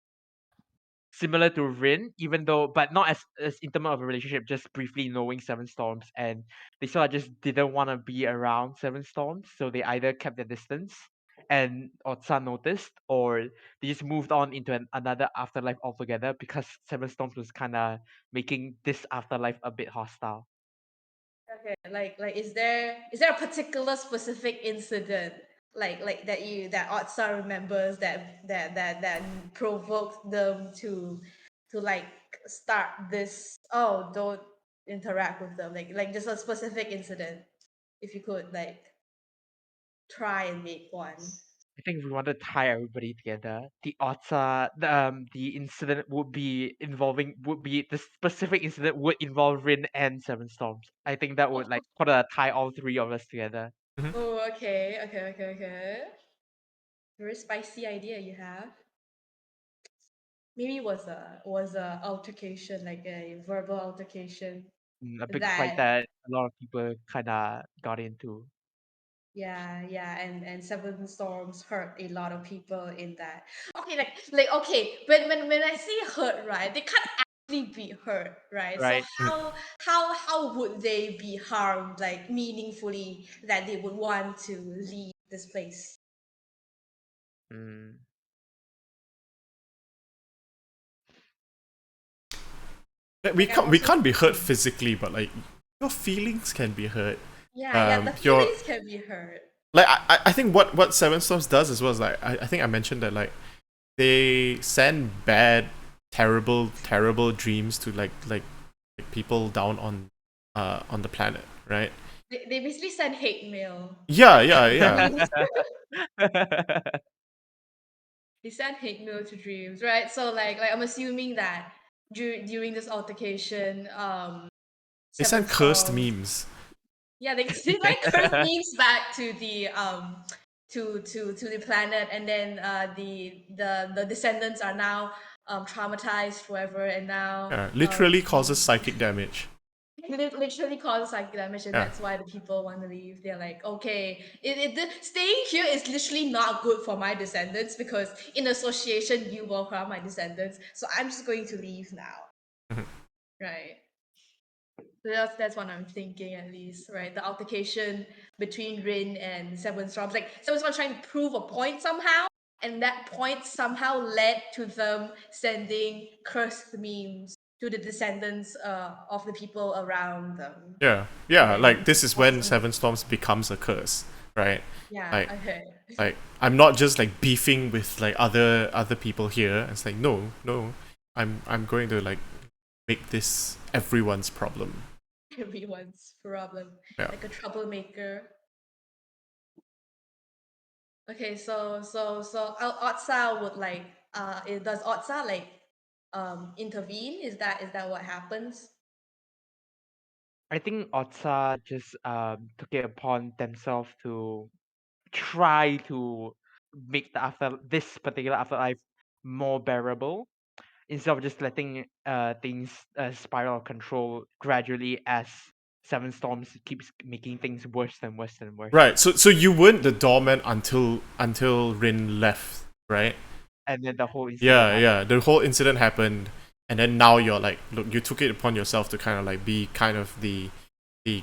similar to Rin, even though but not as intimate of a relationship, just briefly knowing Seven Storms, and they sort of just didn't want to be around Seven Storms, so they either kept their distance and Otsa noticed, or they just moved on into another afterlife altogether because Seven Storms was kind of making this afterlife a bit hostile. okay. Like is there a particular specific incident like that Otsa remembers that provoked them to like start this oh don't interact with them like just a specific incident if you could like try and make one. I think if we want to tie everybody together, the incident would be the specific incident would involve Rin and Seven Storms. I think that would like sort of tie all three of us together. Mhm. Oh, okay. Very spicy idea you have. Maybe it was a altercation, like a verbal altercation A big fight that that a lot of people kind of got into. yeah, and Seven Storms hurt a lot of people in that. Okay, like okay, when I say hurt, right, they can't actually be hurt, right? So Right. how would they be harmed like meaningfully that they would want to leave this place? Mm. We Like I'm can't we also can't be hurt thinking, physically, but like your feelings can be hurt. yeah, the Your feelings can be hurt. like I think what Seven Storms does as well is like I think I mentioned that like they send bad, terrible dreams to like people down on the planet, right? They basically send hate mail. Yeah. They send hate mail to dreams, right? So like I'm assuming that during this altercation, They Seven send cursed Storms, memes. yeah, they like curse memes back to the to the planet, and then the descendants are now traumatized forever, and now Literally causes psychic damage. literally causes psychic damage, and Yeah. that's why the people want to leave. They're like, okay, staying here is literally not good for my descendants because in association you will harm my descendants. So I'm just going to leave now, Mhm. right? That's what I'm thinking, at least, right? The altercation between Rin and Seven Storms, like Seven Storms trying to prove a point somehow, and that point somehow led to them sending cursed memes to the descendants of the people around them. Yeah, Right? like this is when Awesome. Seven Storms becomes a curse, right? Yeah, Like I heard. like I'm not just like beefing with like other people here. It's like no, I'm going to like make this everyone's problem. Everyone's problem, Yeah. like a troublemaker. Okay, so Otsa would like does Otsa like intervene? Is that what happens? I think Otsa just took it upon themselves to try to make this particular afterlife more bearable instead of just letting things spiral out of control gradually as Seven Storms keeps making things worse and worse and worse. Right. So you weren't the doorman until Rin left, right? And then the whole incident Yeah, happened. yeah. The whole incident happened, and then now you're like, look, you took it upon yourself to kind of like be kind of the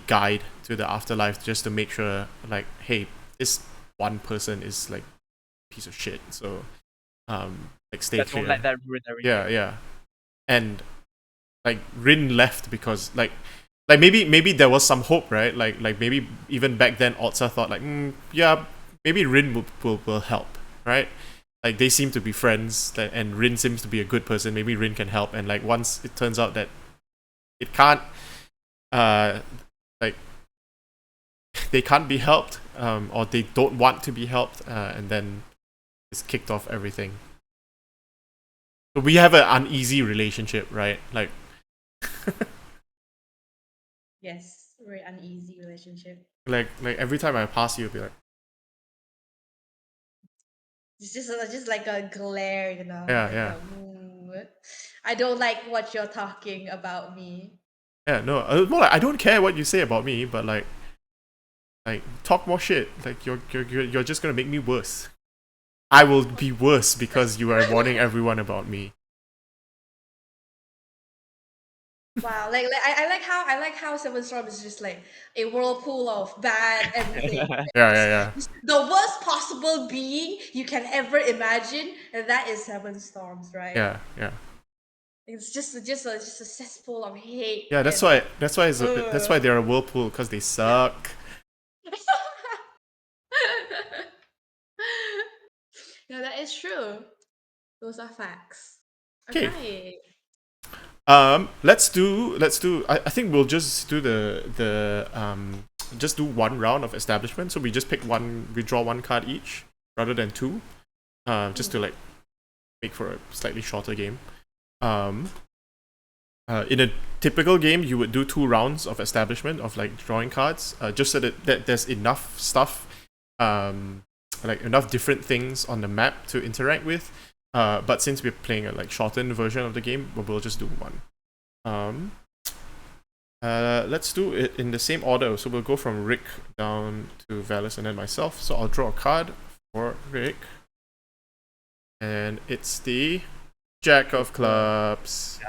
guide to the afterlife, just to make sure, like, hey, this one person is like a piece of shit. So, like, stay That don't clear. let that ruin Yeah, everything. yeah. And like Rin left because like maybe there was some hope, right? Like maybe even back then Otsa thought like, yeah, maybe Rin will help, right? Like they seem to be friends, and Rin seems to be a good person. Maybe Rin can help. And like once it turns out that it can't, uh, like they can't be helped, or they don't want to be helped, and then it's kicked off everything. So we have an uneasy relationship, right? Yes, very uneasy relationship. Like every time I pass you, you'll be like, It's just like a glare, yeah, like yeah. a. I don't like what you're talking about me. Yeah, no, more like I don't care what you say about me, but like talk more shit. Like you're just gonna make me worse. I will be worse because you are warning everyone about me. Wow, like I like how Seven Storm is just like a whirlpool of bad everything. Yeah, yeah, yeah, Just the worst possible being you can ever imagine, and that is Seven Storms, right? yeah, yeah. It's just a cesspool of hate Yeah, and that's why they're a whirlpool, because they yeah. suck. Yeah, that is true. Those are facts. Okay. Alright. Let's do. I think we'll just do the just do one round of establishment. So we just pick one. We draw one card each rather than two. Just to like make for a slightly shorter game. Um, in a typical game, you would do 2 rounds of establishment of like drawing cards, just so that there's enough stuff, like enough different things on the map to interact with. But since we're playing a like shortened version of the game, we'll just do one. Um, let's do it in the same order. So we'll go from Rick down to Valis and then myself. So I'll draw a card for Rick, and it's the Jack of Clubs.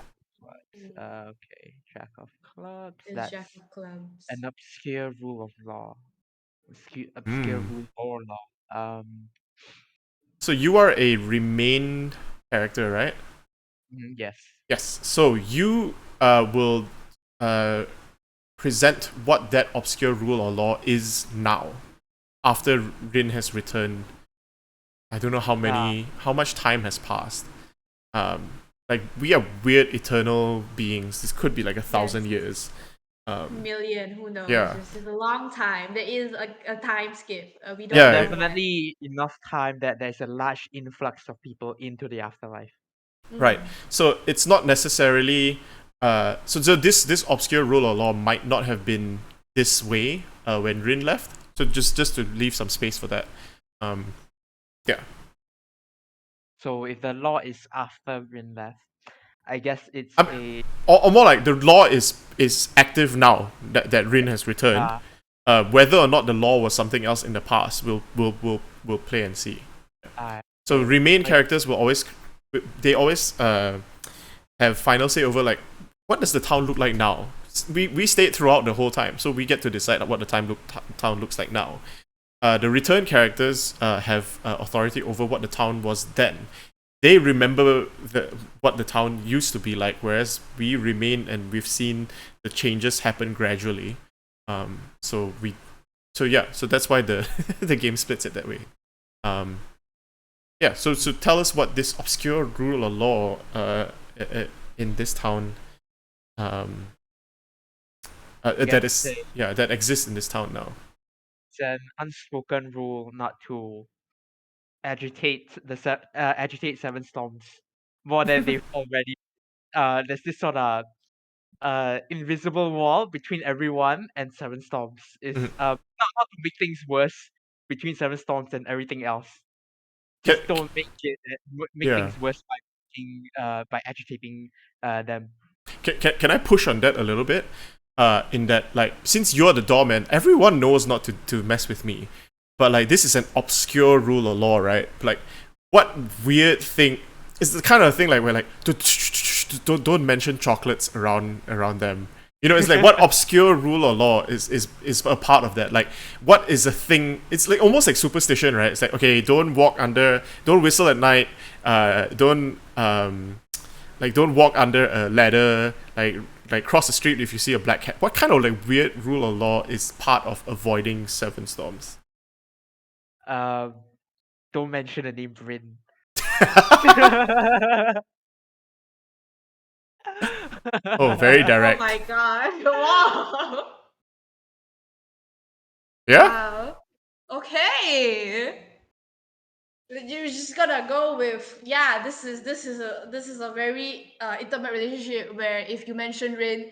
Okay, Jack of Clubs. It's That's Jack of Clubs. an obscure rule of law. Obscure Mm. rule or law. So you are a remain character, right? Yes. Yes. So you will uh, present what that obscure rule or law is now, after Rin has returned. I don't know how much time has passed. Like we are weird eternal beings. This could be like 1,000 years. Million, who knows? Yeah, It's a long time. There is a time skip. We don't yeah, know when. Definitely enough time that there's a large influx of people into the afterlife. right. So it's not necessarily. So this obscure rule or law might not have been this way when Rin left. So just to leave some space for that. Yeah. So if the law is after Rin left, I guess it's Um, or more like the law is active now that Rin has returned. Whether or not the law was something else in the past, we'll play and see. So remain characters will always have final say over like what does the town look like now. we stayed throughout the whole time, so we get to decide what the town looks like now. The return characters have authority over what the town was then. They remember what the town used to be like, whereas we remain and we've seen the changes happen gradually. So we, so yeah, so that's why the the game splits it that way. Um, yeah, so tell us what this obscure rule or law in this town um, I guess that is yeah that exists in this town now. it's an unspoken rule not to agitate Seven Storms more than they've already. There's this sort of invisible wall between everyone and Seven Storms. Is Mhm. not to make things worse between Seven Storms and everything else. Ca- Just don't make yeah. things worse by agitating them. Can I push on that a little bit? In that, like, since you're the doorman, everyone knows not to mess with me. But, like, this is an obscure rule or law, right? Like, what weird thing. It's the kind of thing, like, where, like, don't mention chocolates around them. You know, it's like, what obscure rule or law is a part of that? Like, what is a thing? It's like almost like superstition, right? It's like, okay, don't whistle at night, don't walk under a ladder, like cross the street if you see a black cat. What kind of like weird rule or law is part of avoiding seven storms? Uh, don't mention the name Bryn. Oh, very Oh direct. my god. Wow. Yeah. Wow. Okay. You're just gonna go with, yeah, this is a very intimate relationship where if you mention rain,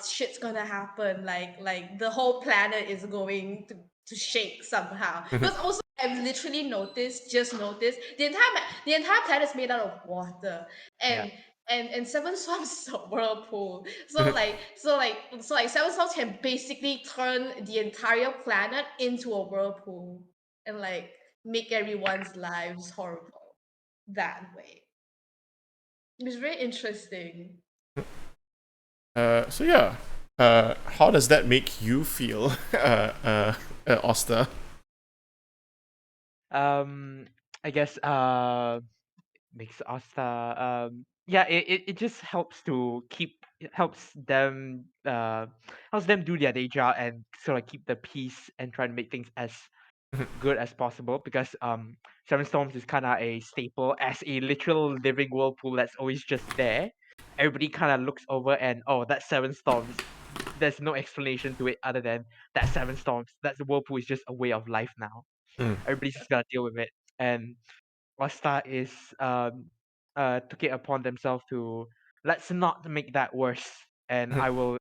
shit's gonna happen, like the whole planet is going to shake somehow. Mhm. Because also I've literally noticed the entire planet is made out of water, Yeah. and seven storms is a whirlpool. So Mhm. seven storms can basically turn the entire planet into a whirlpool, and like make everyone's lives horrible that way. It's very interesting. So yeah. How does that make you feel, Oster? Um, I guess makes Asta yeah, it just helps them do their day job and sort of keep the peace and try to make things as good as possible, because Seven Storms is kind of a staple as a literal living whirlpool that's always just there. Everybody kind of looks over and, oh, that's Seven Storms. There's no explanation to it other than that Seven Storms. That's the whirlpool is just a way of life now. Mm. Everybody's just gotta deal with it. And Rasta is took it upon themselves to, let's not make that worse, and Mhm.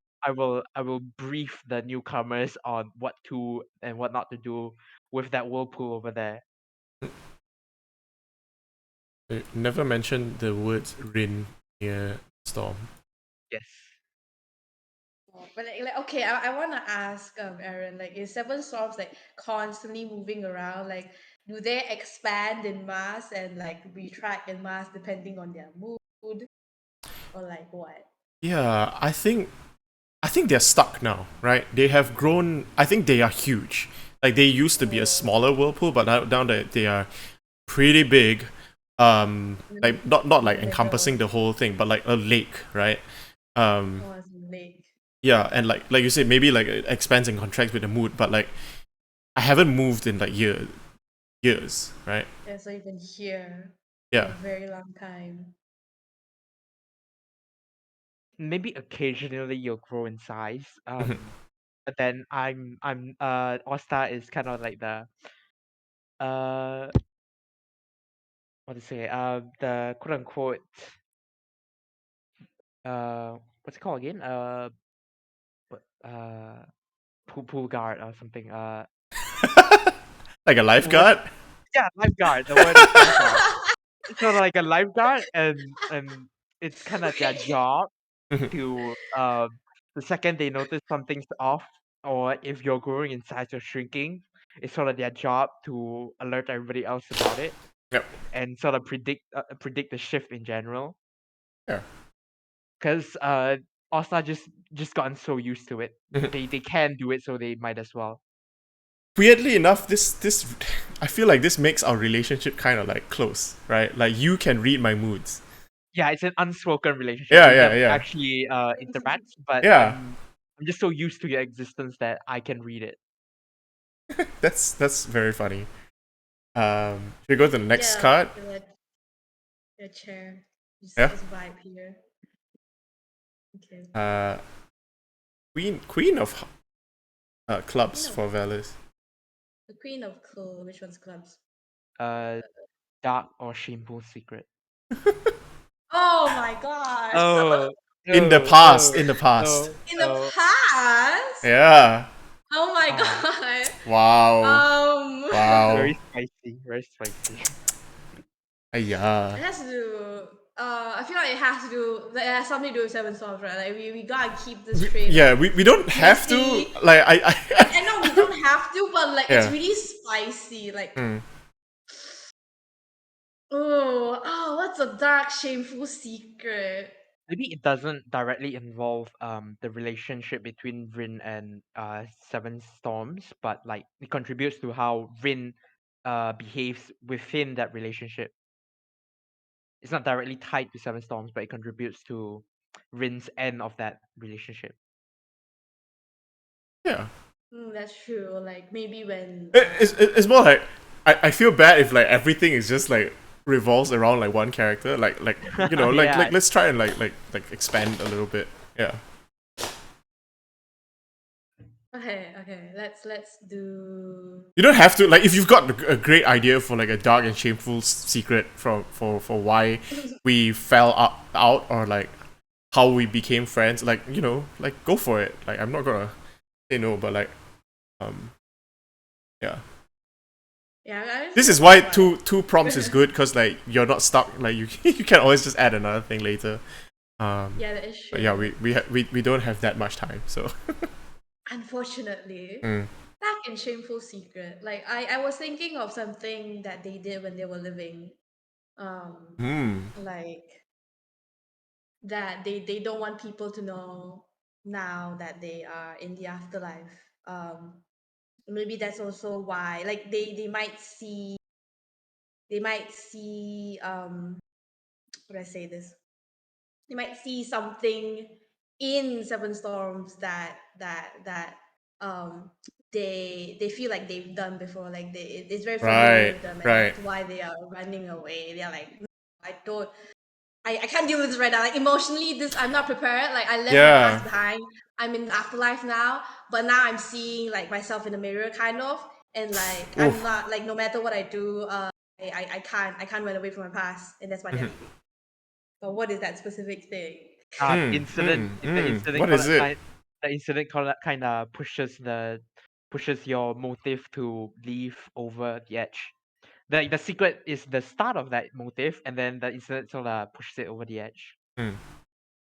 I will brief the newcomers on what to and what not to do with that whirlpool over there. Never mentioned the words "rin" near storm. Yes. But okay, I want to ask Aaron, like, is seven storms like constantly moving around? Like, do they expand in mass and like retract in mass depending on their mood, or like what? Yeah, I think they're stuck now, right? They have grown. I think they are huge. Like they used to be a Oh, smaller whirlpool, but now that they are pretty big. Like not like like a encompassing the whole thing, but like a lake, right? Um, oh, it's a lake. yeah, and like you said, maybe like it expands and contracts with the mood, but like I haven't moved in like years, right? Yeah, so you've been here for Yeah. a very long time. Maybe occasionally you'll grow in size. Mhm. But then I'm Osta is kind of like the uh what to say, the quote unquote what's it called again? What pool guard or something. Like a The word, lifeguard. yeah, lifeguard. The word is lifeguard. It's sort of like a lifeguard, and it's kind of their job Mhm. to the second they notice something's off, or if you're growing in size or shrinking, it's sort of their job to alert everybody else about it Yep. and sort of predict the shift in general. Yeah. Because Osa just gotten so used to it. They can do it, so they might as well. Weirdly enough, this I feel like this makes our relationship kind of like close, right? Like you can read my moods. Yeah, it's an unspoken relationship. Yeah, We yeah, never yeah, actually interact, but yeah. I'm just so used to your existence that I can read it. That's very funny. Should we go to the next Yeah, card? a chair. Yeah. Just vibe here. Okay. Uh, Queen of Queen clubs of for Valis. the Queen of Cool. Which one's clubs? Uh, Dark or shameful secret. Oh my god. Oh, In the oh, past, oh, in the past. oh, In the oh. past? Yeah. Oh my Ah, god. Wow. very Wow. spicy, very spicy. Ayah. It has to do. I feel like it has to do. Like, it has something to do with Seven Storms, right? Like we gotta keep this train Yeah, of we don't have to. messy. Like I know we don't have to, but like it's yeah. really spicy. Like, Mm. what's a dark, shameful secret? Maybe it doesn't directly involve the relationship between Rin and Seven Storms, but like it contributes to how Rin behaves within that relationship. It's not directly tied to Seven Storms, but it contributes to Rin's end of that relationship. Yeah. That's true. Like maybe when It's more like I feel bad if like everything is just like revolves around like one character. Like you know Yeah, like let's try and like expand a little bit. Yeah. okay, let's do. You don't have to like if you've got a great idea for like a dark and shameful secret for why we fell out or like how we became friends. Like you know like go for it. Like I'm not gonna say no, but like um yeah. Yeah, I just This feel is why bad. two prompts is good because like you're not stuck. Like you you can always just add another thing later. Yeah, that is But true. yeah, we don't have that much time, so. Unfortunately, Mm. dark and shameful secret. Like I was thinking of something that they did when they were living. Hmm. Like that they don't want people to know now that they are in the afterlife. Maybe that's also why. Like they might see how do I say this? They might see something in Seven Storms that they feel like they've done before. Like it's very familiar Right. with them, and Right. that's why they are running away. They're like, "No, I don't. I can't deal with this right now. Like emotionally, this I'm not prepared. Like I left my past Yeah. behind. I'm in the afterlife now, but now I'm seeing like myself in the mirror, kind of, and like I'm Oof. not like no matter what I do, I can't run away from my past, and that's why they're leaving. But what is that specific thing? the incident What is it? kind of pushes your motive to leave over the edge. The secret is the start of that motive, and then the incident sort of pushes it over the edge. Hmm.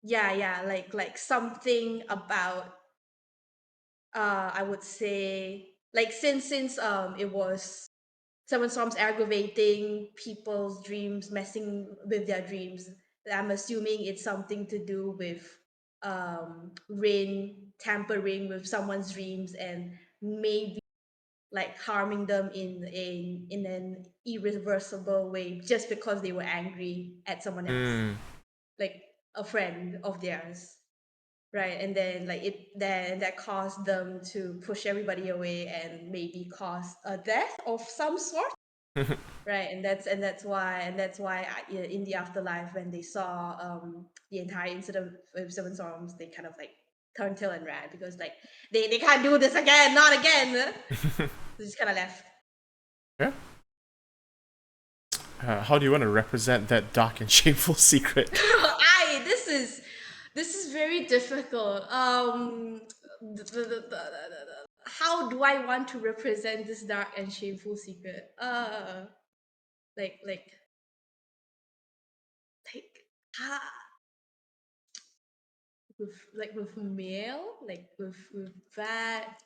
Yeah, like something about I would say like since it was Seven Storms aggravating people's dreams, messing with their dreams. I'm assuming it's something to do with Rain tampering with someone's dreams and maybe like harming them in an irreversible way just because they were angry at someone else, Hmm. like a friend of theirs, right? And then like that caused them to push everybody away and maybe cause a death of some sort, right? And that's why in the afterlife when they saw the entire incident with Seven Storms, they kind of like turned tail and ran because like they can't do this again, not again. They just kind of left. Yeah. How do you want to represent that dark and shameful secret? I this is very difficult. How do I want to represent this dark and shameful secret? Like like like ah, with male, like with that,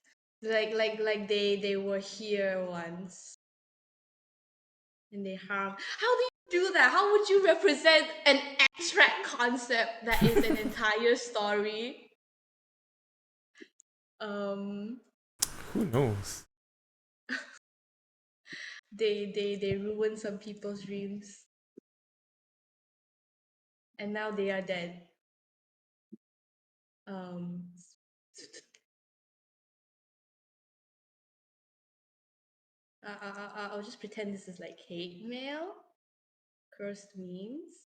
like they were here once and they harm. How do you do that? How would you represent an abstract concept that is an entire story? Um, Who knows? they ruined some people's dreams, and now they are dead. Um, I'll just pretend this is like hate mail, cursed memes.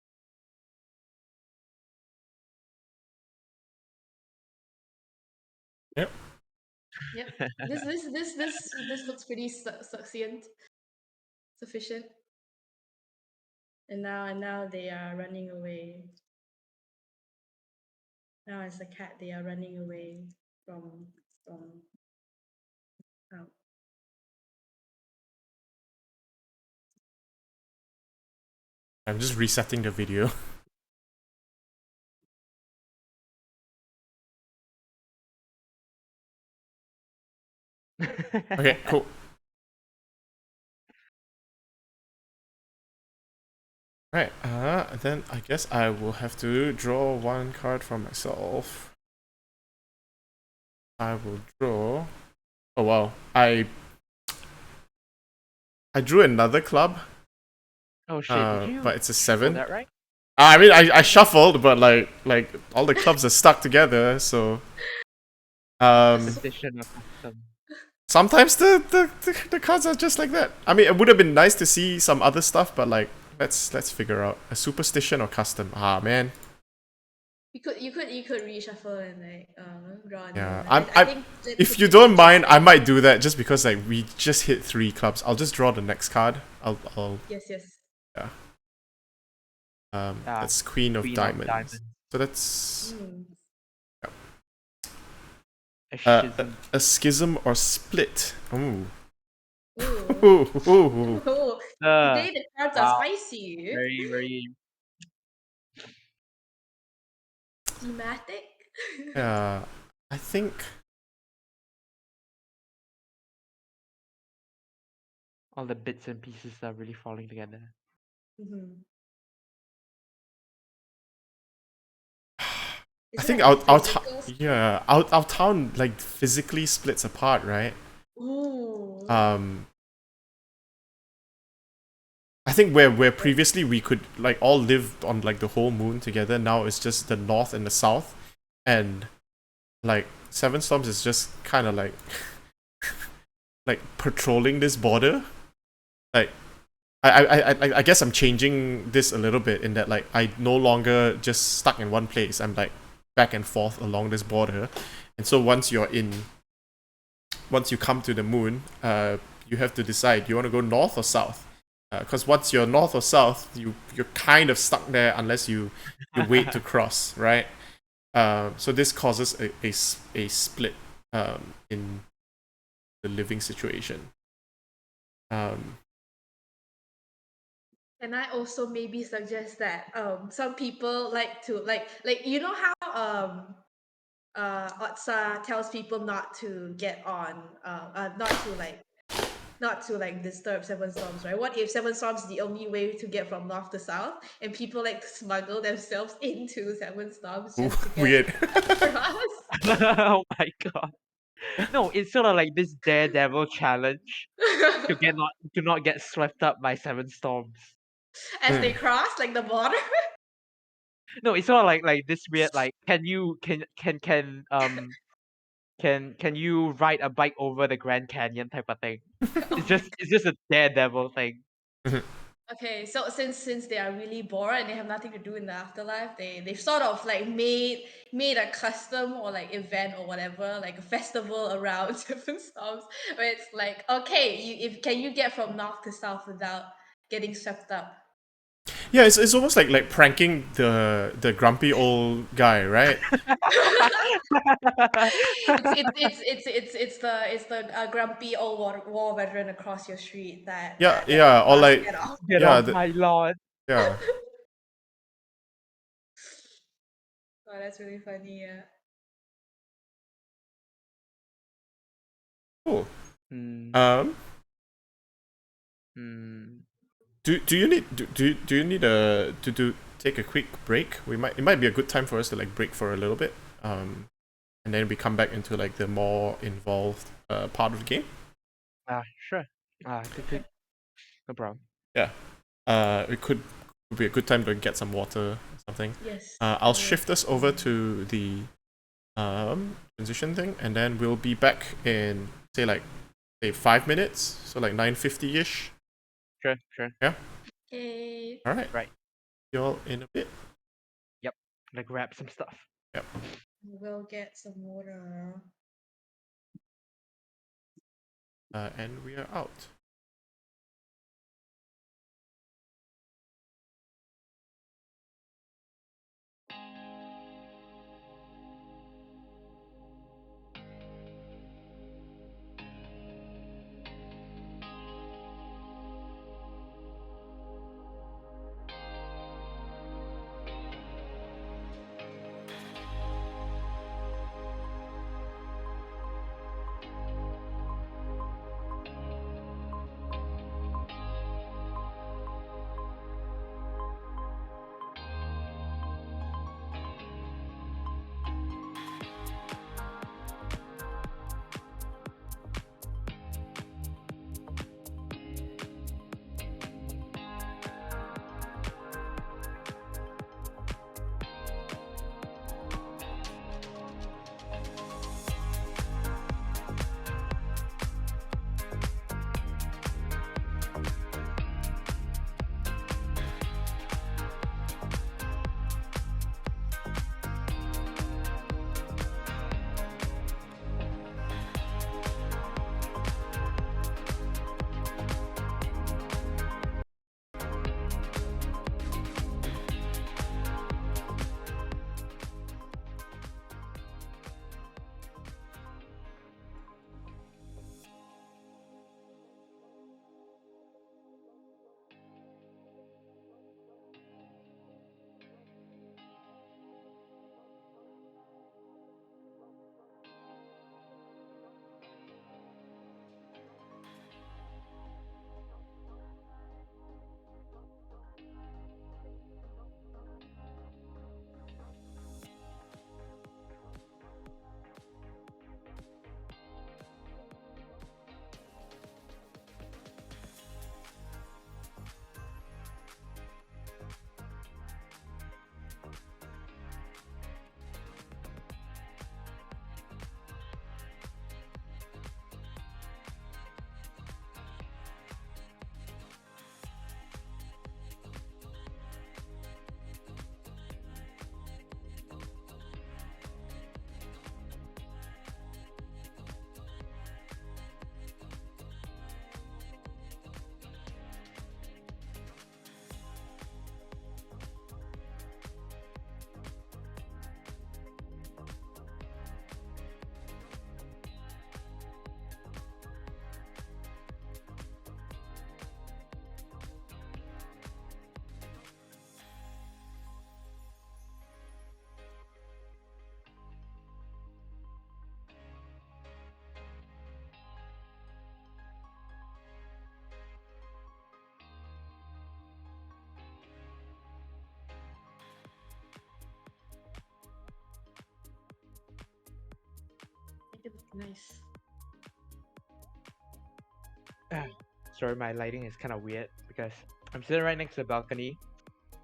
Yep. Yep. This looks pretty succinct, sufficient. And now they are running away. Now as a cat, they are running away from out. I'm just resetting the video. Okay, cool. Right, then I guess I will have to draw one card for myself. I will draw. Oh wow, I drew another club. Oh shit! But it's a shuffle 7. that right? I mean, I shuffled, but like all the clubs are stuck together, so um, Superstition or custom. sometimes the cards are just like that. I mean, it would have been nice to see some other stuff, but like let's figure out a superstition or custom. Ah man, You could reshuffle and like draw a new yeah. one. I'm I I. think let's If keep you it don't mind, I interesting. might do that just because like we just hit 3 clubs. I'll just draw the next card. I'll Yes. yeah. Ah, That's Queen of Queen of Diamonds. Diamonds. So that's Mm. A uh, a, schism. a schism or split. Ooh. Ooh. Ooh, ooh, ooh. Oh, Uh, today the cards are wow. spicy. Very. Thematic. Yeah, I think All the bits and pieces are really falling together. Mhm. I Is it think like a physical split? our town like physically splits apart, right? Ooh. Um, I think where previously we could like all live on like the whole moon together, now it's just the north and the south, and like Seven Storms is just kind of like patrolling this border. Like I guess I'm changing this a little bit in that like I no longer just stuck in one place. I'm like back and forth along this border, and so once you come to the moon, you have to decide you want to go north or south. Because once you're north or south, you're kind of stuck there unless you wait to cross, right? So this causes a split in the living situation. Um, And I also maybe suggest that some people like to like you know how Otsa tells people not to get on not to like disturb Seven Storms, right? What if Seven Storms is the only way to get from north to south and people like smuggle themselves into Seven Storms just to get weird. across? Oh my god. No, it's sort of like this daredevil challenge to not get swept up by seven storms. As they Mm. cross like the border. No, it's sort of like this weird like can you ride a bike over the Grand Canyon type of thing. Oh my It's just a daredevil thing. Okay, so since they are really bored and they have nothing to do in the afterlife, they've sort of like made a custom or like event or whatever, like a festival around Seven Storms, where it's like, okay, if can you get from north to south without getting swept up? Yeah, it's almost like pranking the grumpy old guy, right? It's the grumpy old war veteran across your street that Yeah, or must like get off. Get yeah, off my lawn. yeah. Oh, that's really funny. Yeah. Cool. Hmm. Um, Hmm. Do you need do you need a to do take a quick break? It might be a good time for us to like break for a little bit. And then we come back into like the more involved part of the game. Sure. Good. No problem. Yeah. It could be a good time to get some water or something. Yes. I'll shift us over to the transition thing, and then we'll be back in say 5 minutes, so like 9:50 ish. Sure. Yeah. Okay. All right. Right. See you all in a bit. Yep. Gonna grab some stuff. Yep. We'll get some water. And we are out. Make it look nice. Sorry, my lighting is kind of weird because I'm sitting right next to the balcony,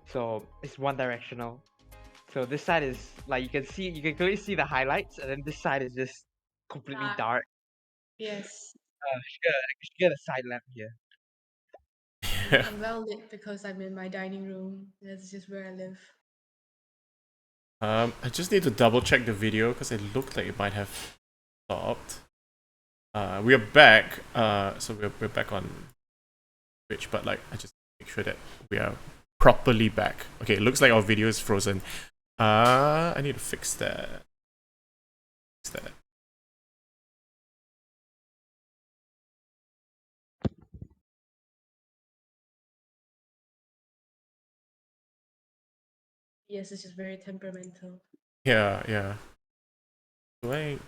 so it's one directional. So this side is like you can clearly see the highlights, and then this side is just completely dark. Yes. I should get a side lamp here. I'm well lit because I'm in my dining room. That's just where I live. I just need to double check the video because it looked like it might have stopped. We are back. So we're back on Twitch, but like I just make sure that we are properly back. Okay, it looks like our video is frozen. I need to fix that. Yes, it's just very temperamental. Yeah. Do I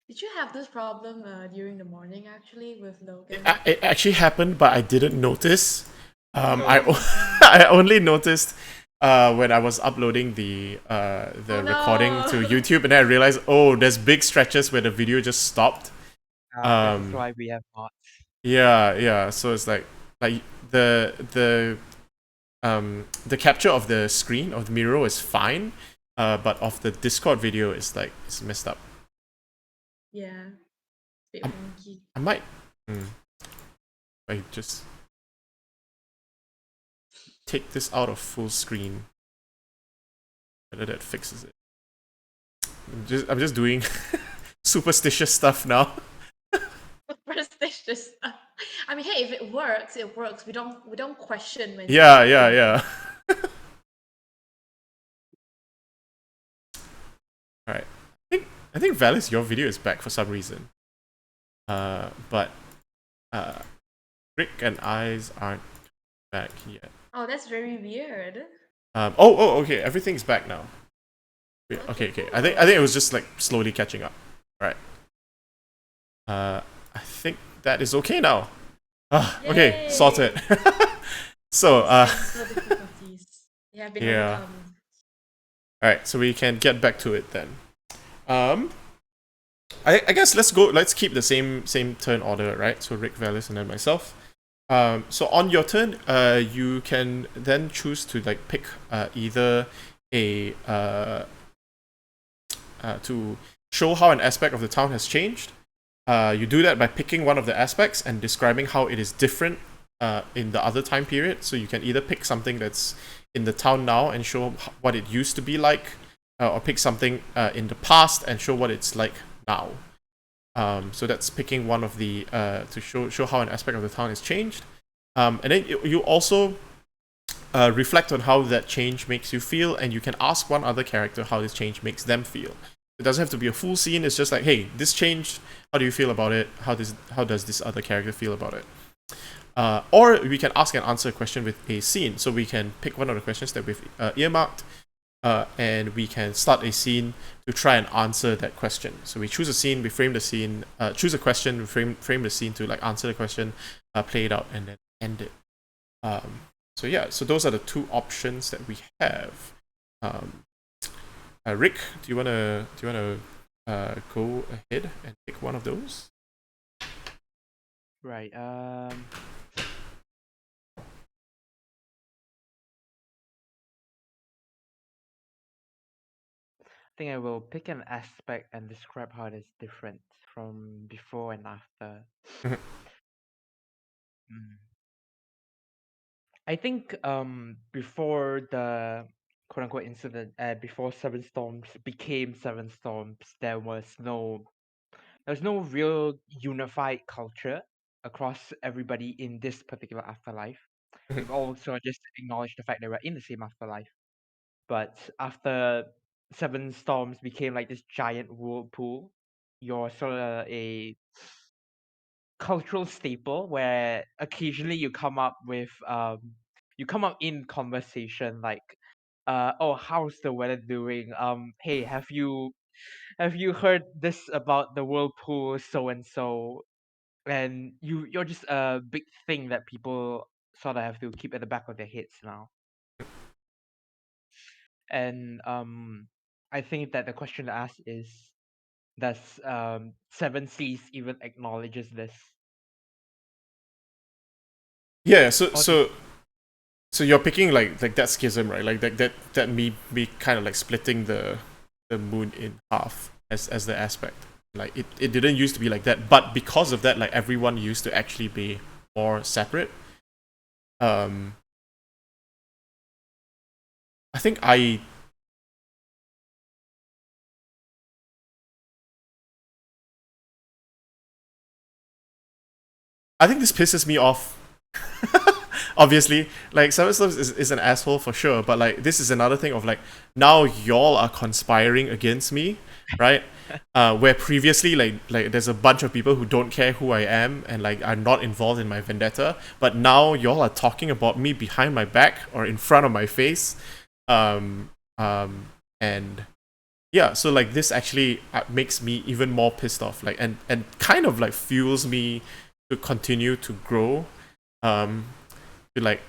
Did you have this problem during the morning actually with It, Logan? it actually happened, but I didn't notice. Oh, I only noticed when I was uploading oh the recording to no. YouTube, and then I realized, oh, there's big stretches where the video just stopped. This is Um, why we have mods. yeah, yeah. So it's like the capture of the screen of the mirror is fine, but of the Discord video is like it's messed up. Yeah, bit I, wonky. I might, I just take this out of full screen. Whether that fixes it. I'm just doing superstitious stuff now. Superstitious stuff. I mean, hey, if it works, it works. We don't question when Yeah, yeah, things. yeah. All right. I think Valis, your video is back for some reason. But uh, Rick and I's aren't back yet. Oh, that's very weird. Okay. Everything's back now. Wait, Okay, okay. cool. I think it was just like slowly catching up. All right. I think that is okay now. Okay, Yay! sorted. So, Technical difficulties. They have been yeah. overcome. All right, so we can get back to it then. Um, I guess let's keep the same turn order, right? So Rick, Valis, and then myself. So on your turn, you can then choose to like pick either a to show how an aspect of the town has changed. You do that by picking one of the aspects and describing how it is different in the other time period. So you can either pick something that's in the town now and show what it used to be like, or pick something in the past and show what it's like now. So that's picking one of the to show how an aspect of the town has changed, and then you also reflect on how that change makes you feel, and you can ask one other character how this change makes them feel. It doesn't have to be a full scene. It's just like, hey, this changed. How do you feel about it? How does this other character feel about it? Or we can ask and answer a question with a scene. So we can pick one of the questions that we've earmarked, and we can start a scene to try and answer that question. So we choose a scene, we frame the scene, choose a question, we frame the scene to like answer the question, play it out, and then end it. So yeah, so those are the two options that we have. Rick, do you wanna go ahead and pick one of those? Right. I think I will pick an aspect and describe how it is different from before and after. Mhm. Mm. I think before the quote unquote incident, before Seven Storms became Seven Storms, there was no real unified culture across everybody in this particular afterlife. Mhm. We've all sort of just acknowledged the fact that we're in the same afterlife. But after Seven Storms became like this giant whirlpool, you're sort of a cultural staple where occasionally you come up in conversation like oh, how's the weather doing, hey, have you heard this about the whirlpool so and so, and you're just a big thing that people sort of have to keep at the back of their heads now. And I think that the question to ask is, does Seven Seas even acknowledges this? Yeah. Or does So you're picking like that schism, right? Like that me kind of like splitting the moon in half as the aspect. Like it didn't used to be like that, but because of that, like everyone used to actually be more separate. Um, I think I think this pisses me off. Obviously, like Seven Slopes is an asshole for sure, but like this is another thing of like now y'all are conspiring against me, right? Where previously like there's a bunch of people who don't care who I am and like are not involved in my vendetta, but now y'all are talking about me behind my back or in front of my face, um, and yeah, so like this actually makes me even more pissed off, like, and kind of like fuels me to continue to grow. Um, to like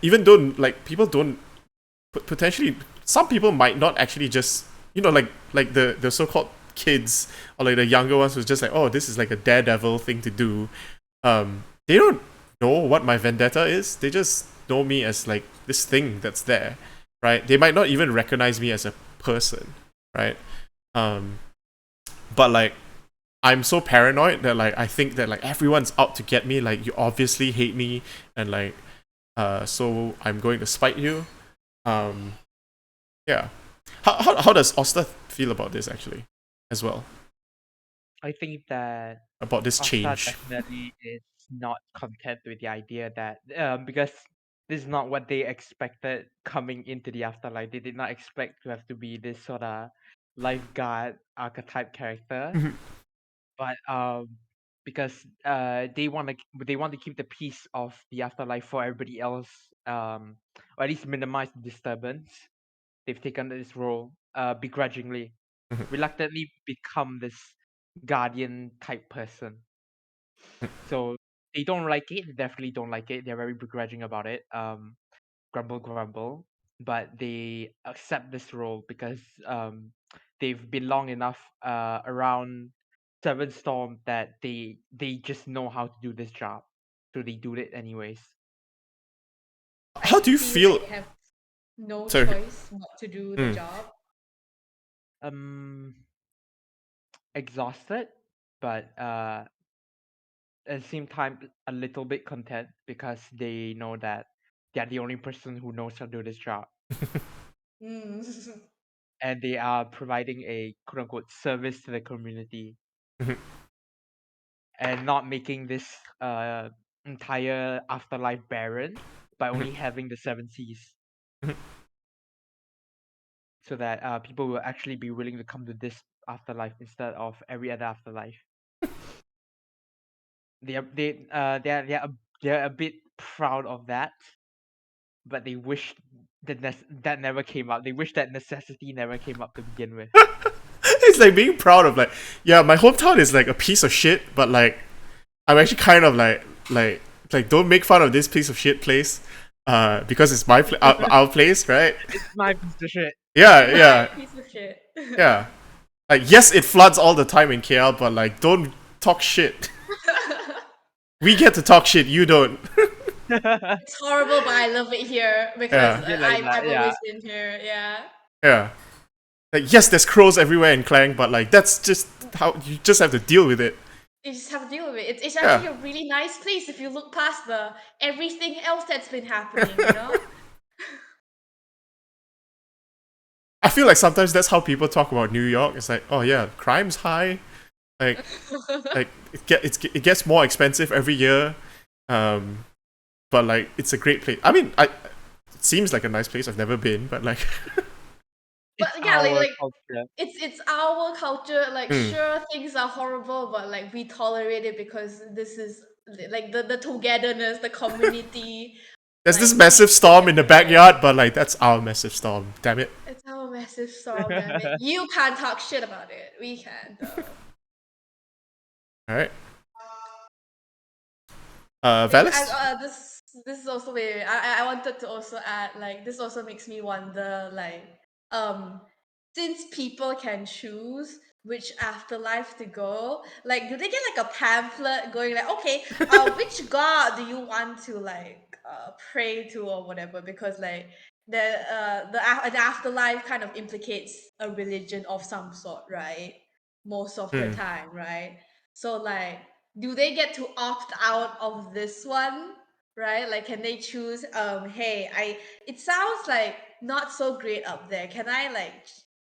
even though like people don't potentially, some people might not actually just, like the so-called kids or like the younger ones who's just like, oh, this is like a daredevil thing to do. They don't know what my vendetta is. They just know me as like this thing that's there, right? They might not even recognize me as a person, right? um but like I'm so paranoid that like I think that like everyone's out to get me, like you obviously hate me, and like so I'm going to spite you. um yeah. How does Oster feel about this actually as well, I think that about this Asta change? definitely is not content with the idea that because this is not what they expected coming into the afterlife. They did not expect to have to be this sort of lifeguard archetype character, Mhm, but because they want to keep the peace of the afterlife for everybody else, or at least minimize the disturbance. They've taken this role begrudgingly, mhm. reluctantly become this guardian type person. So they don't like it. They definitely don't like it. They're very begrudging about it. Grumble, grumble. But they accept this role because they've been long enough around Seven Storm that they just know how to do this job. So they do it anyways. How I do you feel like feel? they have no Sorry. choice but to do the Mm. job. Um, Exhausted, but at the same time a little bit content because they know that they're the only person who knows how to do this job, Mm. and they are providing a quote unquote service to the community Mhm, and not making this entire afterlife barren by mhm, only having the seven seas, mhm. so that people will actually be willing to come to this afterlife instead of every other afterlife. They're a bit proud of that, but they wish that never came up. They wish that necessity never came up to begin with. It's like being proud of like, yeah, my hometown is like a piece of shit, but like I'm actually kind of like don't make fun of this piece of shit place, because it's our place, right? It's my position. Yeah, My yeah, piece of shit. yeah. Like yes, it floods all the time in KL, but like don't talk shit. We get to talk shit, you don't. A It's horrible, but I love it here because Yeah, bit like that, I've yeah. always been here. Yeah. yeah. Like yes, there's crows everywhere in Klang, but like that's just how you just have to deal with it. You just have to deal with it. It's Yeah. actually a really nice place if you look past the everything else that's been happening, you know? I feel like sometimes that's how people talk about New York. It's like, oh yeah, crime's high. Like it gets more expensive every year. Um, but like it's a great place. I mean, it seems like a nice place. I've never been, but like, But It's yeah, our like culture. it's our culture. Like hmm, sure things are horrible, but like we tolerate it because this is like the togetherness, the community. there's this Like massive we storm get in the together. backyard, but like that's our massive storm. Damn it! It's our massive storm, damn it. You can't talk shit about it. We can though. All right, And Valis. this is also wait, I wanted to also add like this also makes me wonder like um since people can choose which afterlife to go, like do they get like a pamphlet going like okay, which god do you want to like pray to or whatever, because like the afterlife kind of implicates a religion of some sort, right? Most of the Hmm. time, right? So like do they get to opt out of this one, right? Like can they choose hey, I it sounds like not so great up there, can I like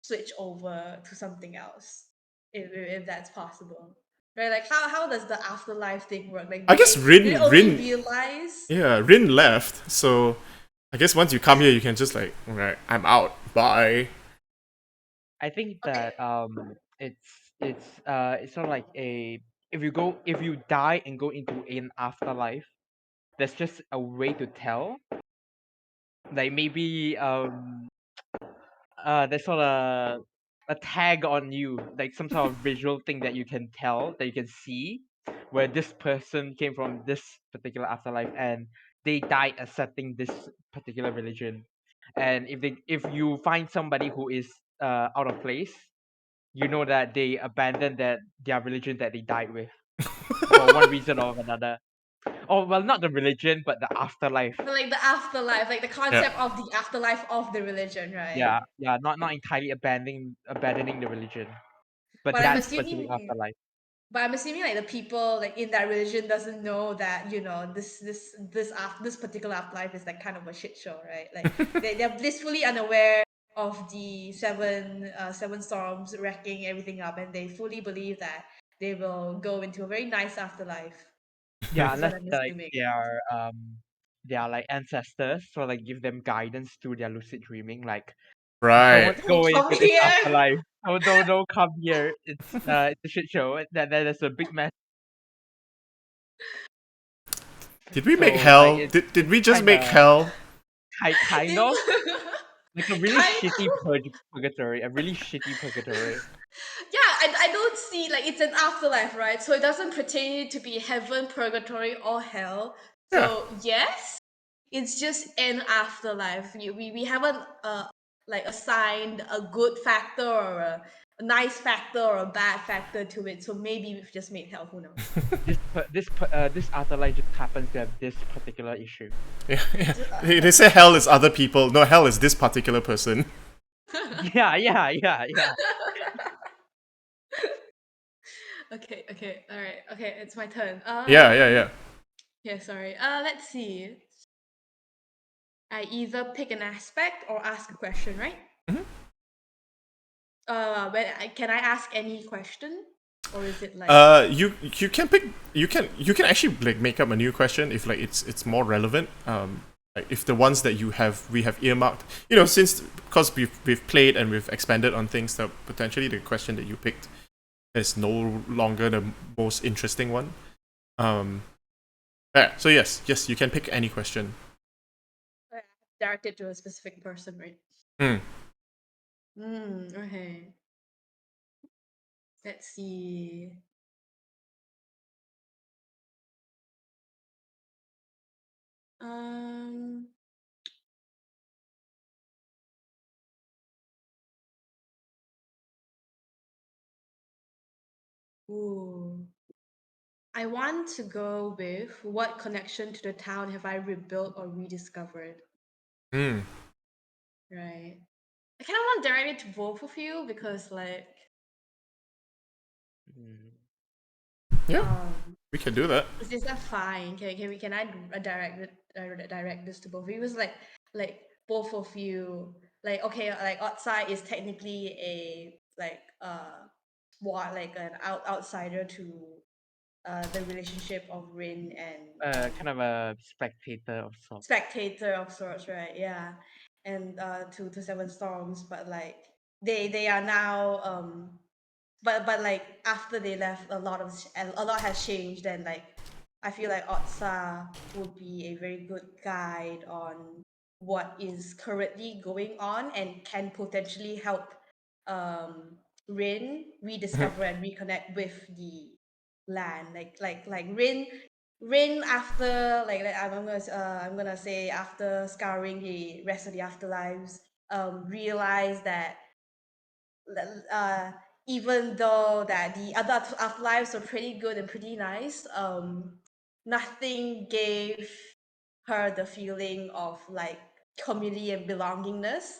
switch over to something else, if that's possible, right? Like how does the afterlife thing work? Like I guess do they only realize Yeah, Rin left. So I guess once you come here, you can just like, alright, I'm out. Bye. I think okay. that it's sort of like a if you die and go into an afterlife, there's just a way to tell. Like maybe there's sort of a tag on you, like some sort of visual thing that you can tell, that you can see, where this person came from this particular afterlife and they died accepting this particular religion. And if you find somebody who is out of place, you know that they abandoned their religion that they died with for one reason or another. Oh well, not the religion, but the afterlife. But like the afterlife, like the Yeah. concept of the afterlife of the religion, right? Yeah, yeah, not entirely abandoning the religion, but But I'm that specific assuming afterlife. But I'm assuming like the people like in that religion doesn't know that this particular afterlife is like kind of a shit show, right? Like they're blissfully unaware of the seven storms wrecking everything up, and they fully believe that they will go into a very nice afterlife. Yeah, Is what unless I'm like assuming. they are like ancestors, so like give them guidance through their lucid dreaming, like Right. don't Don't go come into this here. afterlife. Oh, don't come here. It's a shit show. That is a big mess. Did we make So like hell? Did we just kind make of hell? kind of like a really Kind shitty purgatory, a really shitty purgatory. yeah, I don't see like it's an afterlife, right? So it doesn't pertain to be heaven, purgatory, or hell. Yeah. So yes, it's just an afterlife. We haven't like assigned a good factor or a nice factor or a bad factor to it. So maybe we've just made hell. Who knows? This afterlife just happens to have this particular issue. Yeah, yeah. They say hell is other people. No, hell is this particular person. Yeah, yeah, yeah, yeah. Okay, all right. Okay, it's my turn. Yeah, yeah, yeah. Yeah, sorry. Let's see. I either pick an aspect or ask a question, right? Mhm. Can I ask any question, or is it like You can pick. You can actually like make up a new question if like it's more relevant. Like if the ones that we have earmarked, since because we've played and we've expanded on things, that potentially the question that you picked is no longer the most interesting one. Um, yeah. So yes, you can pick any question. directed to a specific person, right? Hmm. Okay. Let's see. Um. Ooh. I want to go with what connection to the town have I rebuilt or rediscovered? Hmm. Right. I kind of want to direct it to both of you because, like, Mm. Yeah, um, we can do that. is that fine? Can I direct this to both of you? It was like both of you like okay like outside is technically a like what like an outsider to the relationship of Rin and Kind of a spectator of sorts. spectator of sorts, right? Yeah, and to Seven Storms, but like they are now but like after they left a lot has changed and like I feel like Otsa would be a very good guide on what is currently going on and can potentially help um Rin rediscover and reconnect with the land like Rin after I'm gonna say after scouring the rest of the afterlives realize that uh, even though that the other afterlives were pretty good and pretty nice, nothing gave her the feeling of like community and belongingness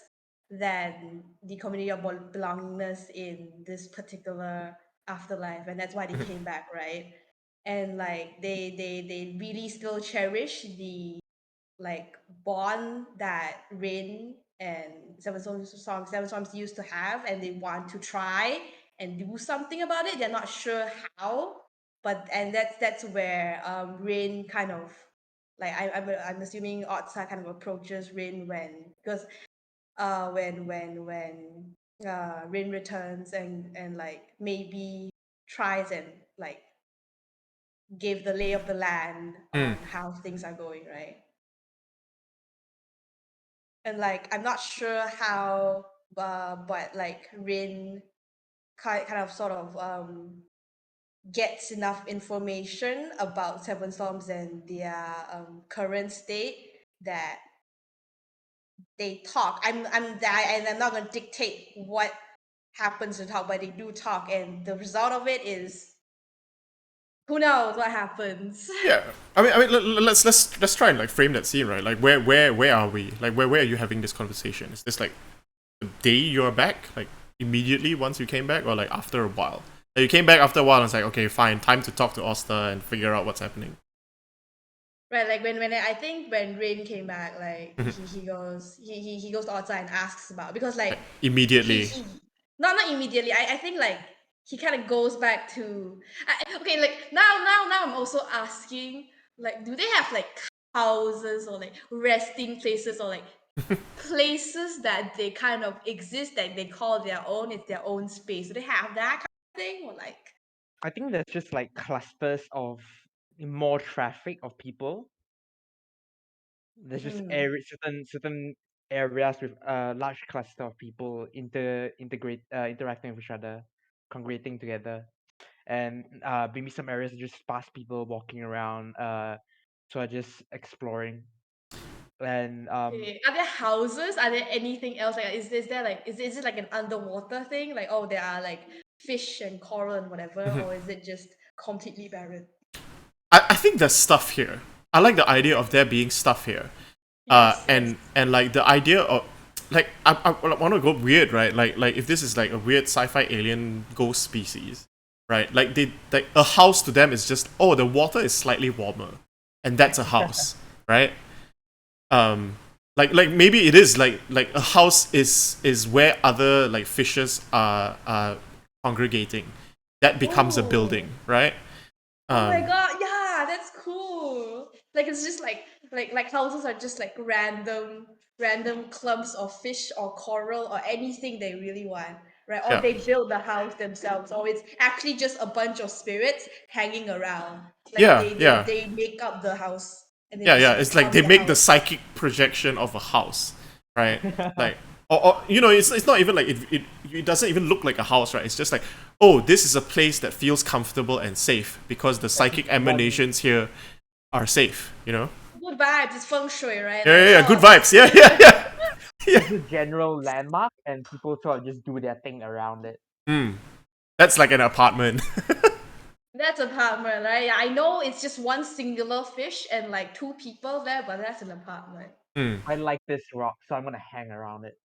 than the community of belongingness in this particular afterlife, and that's why they came back, right? And like they really still cherish the like bond that Rin and Seven Storms used to have, and they want to try and do something about it. They're not sure how, but and that's where Rin kind of like I'm assuming Otsa kind of approaches Rin because when Rin returns and like maybe tries and like give the lay of the land Hmm. on how things are going, right? And like I'm not sure how but like Rin kind of sort of gets enough information about Seven Storms and their current state that they talk. I'm not gonna dictate what happens to talk, but they do talk, and the result of it is who knows what happens. Yeah, I mean, let's try and like frame that scene, right? Like, where are we? Like, where are you having this conversation? Is this like the day you're back, like immediately once you came back, or like after a while? Like, you came back after a while, and it's like, okay, fine, time to talk to Oster and figure out what's happening. Right, like when I think when Rain came back, like Mhm. he goes to outside and asks about, because like Like immediately. he not immediately. I think like he kind of goes back to okay, like now I'm also asking, like, do they have like houses or like resting places or like places that they kind of exist that they call their own? It's their own space. Do they have that kind of thing, or like? I think there's just like clusters of more traffic of people. There's just Mm, certain areas with a large cluster of people interacting with each other, congregating together, and maybe some areas are just fast people walking around. So are just exploring, and okay. Are there houses? Are there anything else? Like, is there like is it like an underwater thing? Like, oh, there are like fish and coral and whatever, Mhm. or is it just completely barren? I think there's stuff here. I like the idea of there being stuff here. Yes, yes. And like the idea of like I want to go weird, right? Like if this is like a weird sci-fi alien ghost species, right? Like they like a house to them is just, oh, the water is slightly warmer, and that's a house, right? Like maybe it is like a house is where other like fishes are congregating. That becomes a Oh, building, right? oh my Um, God! Yeah, that's cool. Like it's just like houses are just like random clumps of fish or coral or anything they really want, right? Or yeah, they build the house themselves, or it's actually just a bunch of spirits hanging around. Like yeah, they yeah. they make up the house and they Yeah, just yeah. It's like become they the make the house. psychic projection of a house, right? Like, or you know, it's not even like it doesn't even look like a house, right? It's just like, oh, this is a place that feels comfortable and safe because the like psychic one emanations here are safe. You know? Good vibes, it's feng shui, right? Yeah, Like, yeah, yeah. Good oh, vibes. Yeah, yeah, yeah, yeah. just a general landmark, and people sort of just do their thing around it. Mm, that's like an apartment. that's apartment, right? Yeah, I know it's just one singular fish and like two people there, but that's an apartment. Mm. I like this rock, so I'm gonna hang around it.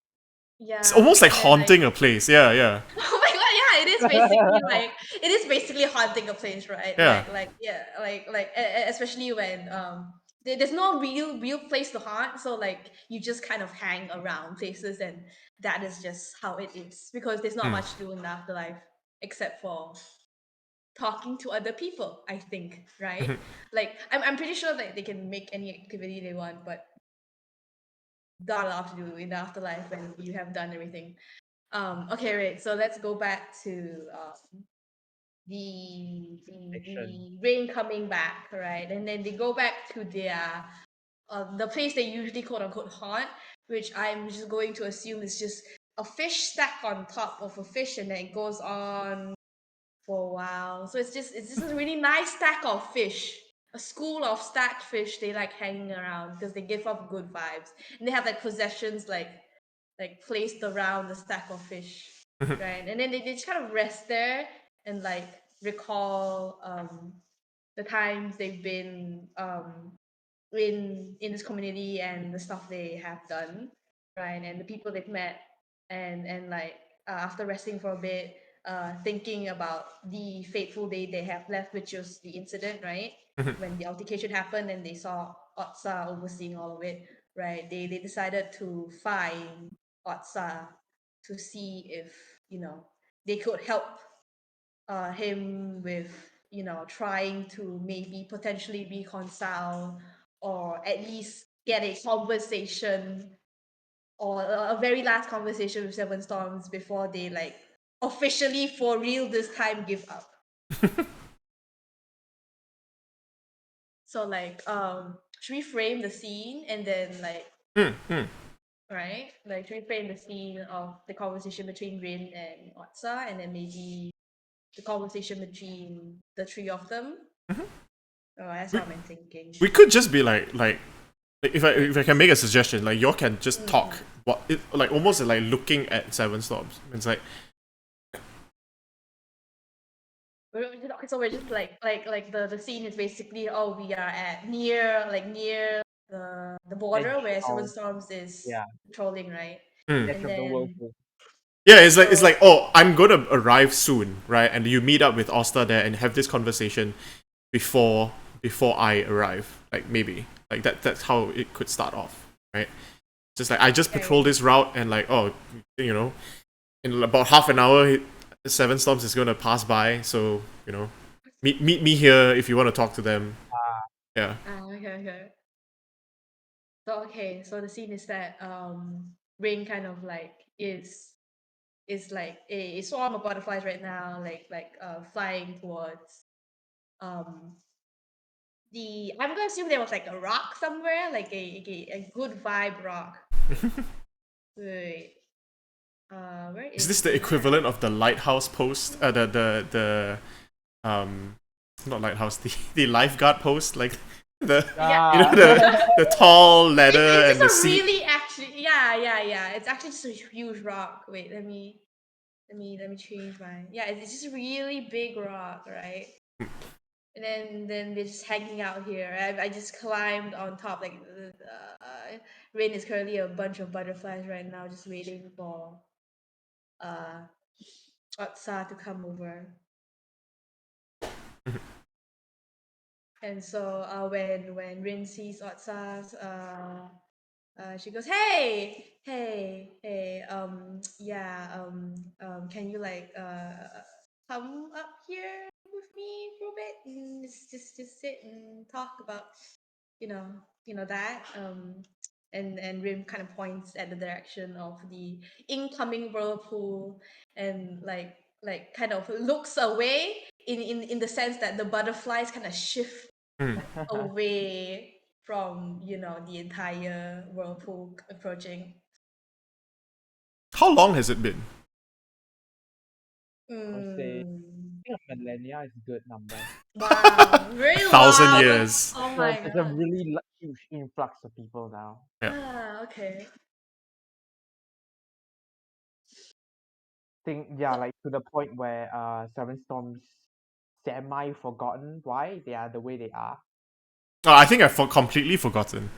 It's Yeah, almost like and then like, haunting a place. Yeah, yeah, oh my god, yeah, it is basically haunting a place, right? yeah. Like yeah, especially when there's no real place to haunt, so like you just kind of hang around places, and that is just how it is because there's not Mm. much to do in the afterlife except for talking to other people. I think, right? Mhm. Like I'm pretty sure that they can make any activity they want, but not allowed to do in the afterlife when you have done everything. Okay, right. So let's go back to Fiction. the rain coming back, right? And then they go back to their the place they usually quote unquote haunt, which I'm just going to assume is just a fish stack on top of a fish, and then it goes on for a while. So it's just a really nice stack of fish. A school of stacked fish they like hanging around because they give off good vibes. And they have like possessions like placed around the stack of fish. Right. And then they just kind of rest there and like recall the times they've been in this community and the stuff they have done, right? And the people they've met, and like after resting for a bit, thinking about the fateful day they have left, which was the incident, right? When the altercation happened and they saw Otsa overseeing all of it, right? They decided to find Otsa to see if they could help him with trying to maybe potentially reconcile or at least get a conversation or a very last conversation with Seven Storms before they like officially for real this time give up. So like should we frame the scene and then like Mm, mm. right? Like to reframe the scene of the conversation between Rin and Otsa, and then maybe the conversation between the three of them. Oh, that's We what I'm thinking. we could just be like if I can make a suggestion, like y'all can just talk Mm-mm. like almost like looking at Seven Storms. It's like Okay, so we're just like the scene is basically, oh, we are at near the border Edge where Seven of, Storms is yeah, patrolling, right? hmm. edge And of the then whirlpool. Yeah, it's so like oh, I'm gonna arrive soon, right? And you meet up with Osta there and have this conversation before before I arrive. Like maybe like that's how it could start off, right? Just like I just patrol okay. this route and like oh, you know, in about half an hour, Seven Storms is gonna pass by. So meet me here if you want to talk to them. Yeah. Okay. So okay, so the scene is that Rain kind of like is like a swarm of butterflies right now, like flying towards um the I'm gonna assume there was like a rock somewhere, like a good vibe rock. Wait. Where Is is this the that? equivalent of the lighthouse post? Um, not lighthouse, the lifeguard post, like the Yeah, Ah, the tall ladder it's and just the a seat. really actually yeah. It's actually just a huge rock. Wait, let me change mine. Yeah, it's just a really big rock, right? And then they're just hanging out here. I just climbed on top. Like Rain is currently a bunch of butterflies right now, just waiting for uh Otsa to come over. And so when Rin sees Otsa, she goes, hey, yeah, can you like come up here with me for a bit and just sit and talk about, you know, that. And Rim kind of points at the direction of the incoming whirlpool and like kind of looks away in the sense that the butterflies kind of shift Hmm. away from the entire whirlpool approaching. How long has it been? I would say, Mm. I think a millennia is a good number. Wow, A very thousand long. years. Oh So my there's a god. really huge influx of people now. Yeah. Okay. Think yeah, like to the point where Seven Storms semi forgotten why they are the way they are. Oh, I think I've completely forgotten.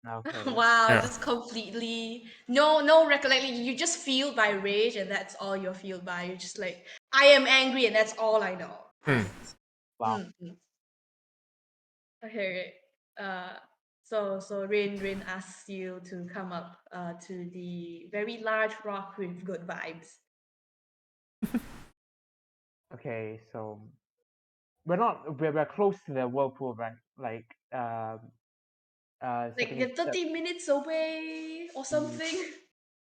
Okay. Wow, Yeah. just completely no recollection. You just fueled by rage, and that's all you're fueled by. You're just like, I am angry, and that's all I know, Hmm. right? Wow. Mm-mm. Okay. Uh, so Rain asks you to come up to the very large rock with good vibes. Okay, so we're close to the whirlpool, right? Like Like setting a you're 30 minutes away or mm, something.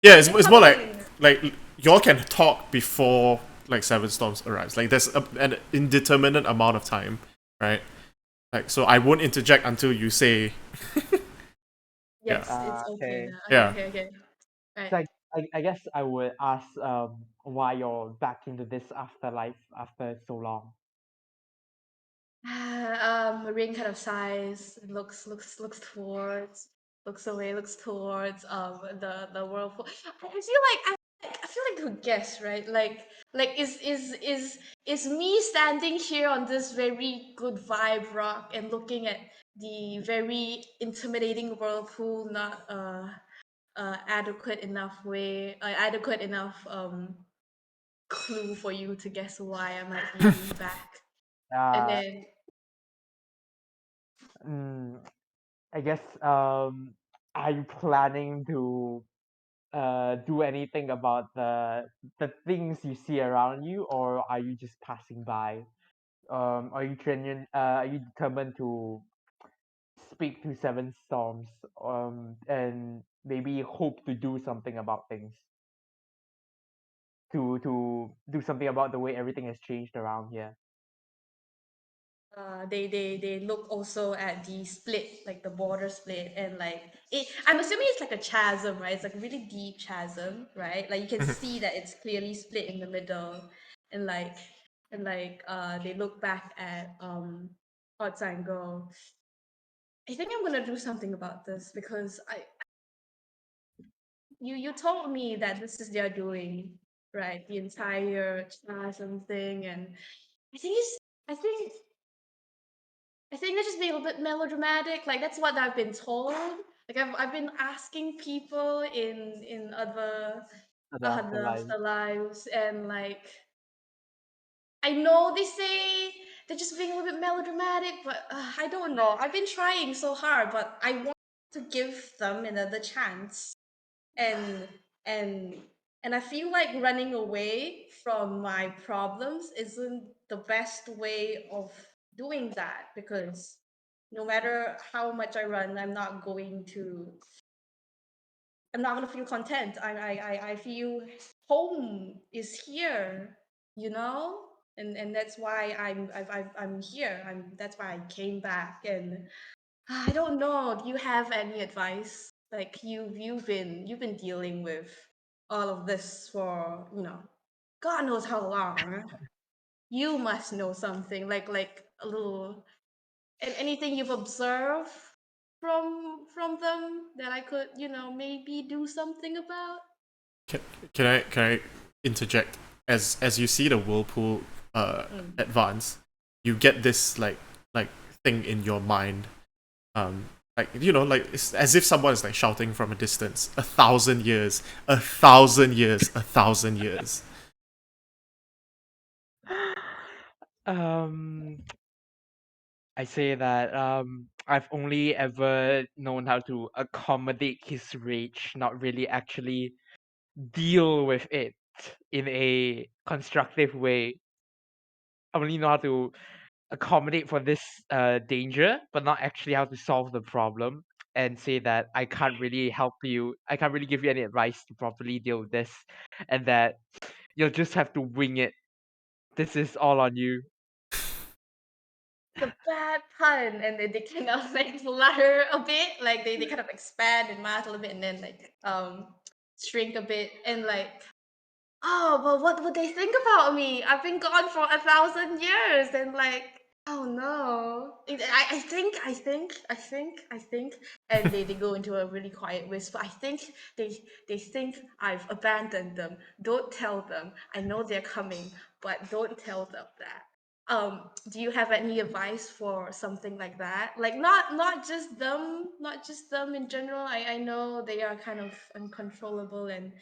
Yeah, You're it's more coming. like y'all can talk before like Seven Storms arrives. Like there's an indeterminate amount of time, right? Like so, I won't interject until you say, yeah, Yes, it's okay okay. now. yeah. Okay. Right. So I guess I would ask why you're back into this afterlife after so long. Ring kind of sighs, looks towards, looks away, looks towards the whirlpool. I feel like I could guess, right? Like is me standing here on this very good vibe rock and looking at the very intimidating whirlpool not adequate enough clue for you to guess why I might be back. And Uh, then mm, I guess are you planning to do anything about the things you see around you, or are you just passing by? Are you determined to speak to Seven Storms and maybe hope to do something about things, to do something about the way everything has changed around here? they look also at the split, like the border split, and like it. I'm assuming it's like a chasm, right? It's like a really deep chasm, right? Like you can see that it's clearly split in the middle, and they look back at Hot and go, I think I'm gonna do something about this because you told me that this is their doing, right? The entire chasm thing, and I think it's I think I think they're just being a little bit melodramatic. Like that's what I've been told. Like I've been asking people in other other afterlives. lives, and like I know they say they're just being a little bit melodramatic, but I don't know. I've been trying so hard, but I want to give them another chance, and and and I feel like running away from my problems isn't the best way of doing that, because no matter how much I run, I'm not gonna feel content. I feel home is here, you know, and that's why I'm here. That's why I came back, and I don't know. Do you have any advice? Like you've been dealing with all of this for, God knows how long. You must know something, like a little, and anything you've observed from them that I could, maybe do something about. Can, can I interject? As you see the whirlpool Mm. advance, you get this like thing in your mind, like like it's as if someone is like shouting from a distance, 1,000 years, 1,000 years, 1,000 years. Um, I say that I've only ever known how to accommodate his rage, not really actually deal with it in a constructive way. I only know how to accommodate for this danger, but not actually how to solve the problem. And say that I can't really help you. I can't really give you any advice to properly deal with this, and that you'll just have to wing it. This is all on you. It's a bad pun, and then they kind of like flutter a bit, like they kind of expand and mass a little bit, and then like shrink a bit, and like, oh, but what would they think about me? I've been gone for 1,000 years, and like, oh no. I think, and they go into a really quiet whisper. I think they think I've abandoned them. Don't tell them. I know they're coming, but don't tell them that. Do you have any advice for something like that? Like not just them in general. I know they are kind of uncontrollable and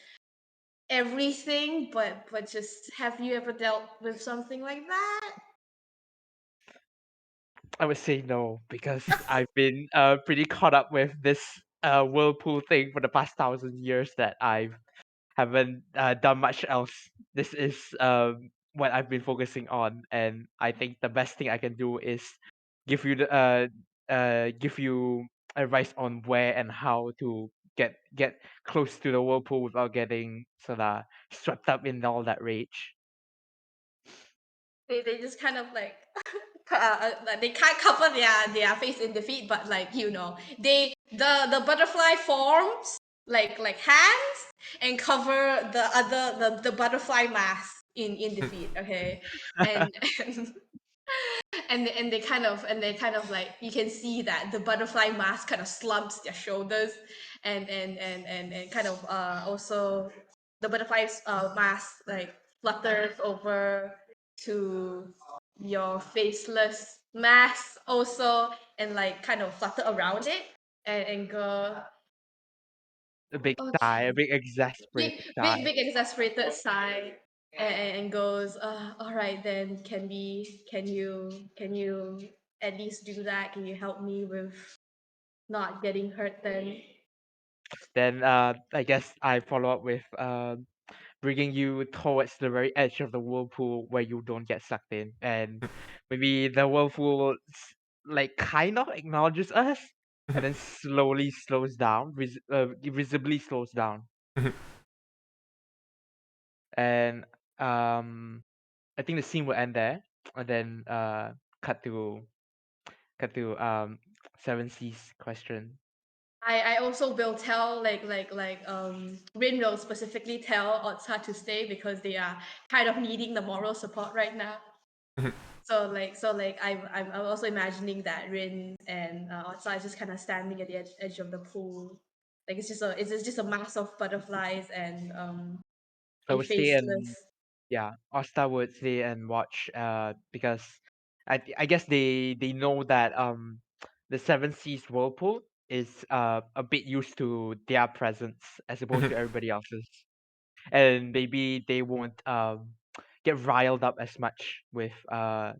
everything, but just have you ever dealt with something like that? I would say no because I've been pretty caught up with this whirlpool thing for the past 1,000 years that I haven't done much else. This is what I've been focusing on, and I think the best thing I can do is give you advice on where and how to get close to the whirlpool without getting sort of swept up in all that rage. They just kind of like like, they can't cover their face in defeat, but like the butterfly forms like hands and cover the butterfly mask in defeat. Okay, and and they kind of like, you can see that the butterfly mask kind of slumps their shoulders, and kind of also the butterfly's mask like flutters over to your faceless mask also, and like kind of flutter around it, and go, A big sigh, a okay, big exasperated sigh. big exasperated sigh, and goes, all right then, can you at least do that? Can you help me with not getting hurt then? Then I guess I follow up with bringing you towards the very edge of the whirlpool where you don't get sucked in, and maybe the whirlpool like kind of acknowledges us, and then slowly slows down, visibly slows down, and I think the scene will end there, and then cut to Seven Seas question. I also will tell Rin will specifically tell Otsa to stay because they are kind of needing the moral support right now. Mhm. I'm also imagining that Rin and Otsa is just kind of standing at the edge of the pool. Like it's just a mass of butterflies and So I a would stay faceless. and yeah, Asta would stay and watch because I guess they know that the Seven Seas whirlpool is a bit used to their presence as opposed Mhm. to everybody else's, and maybe they won't get riled up as much with a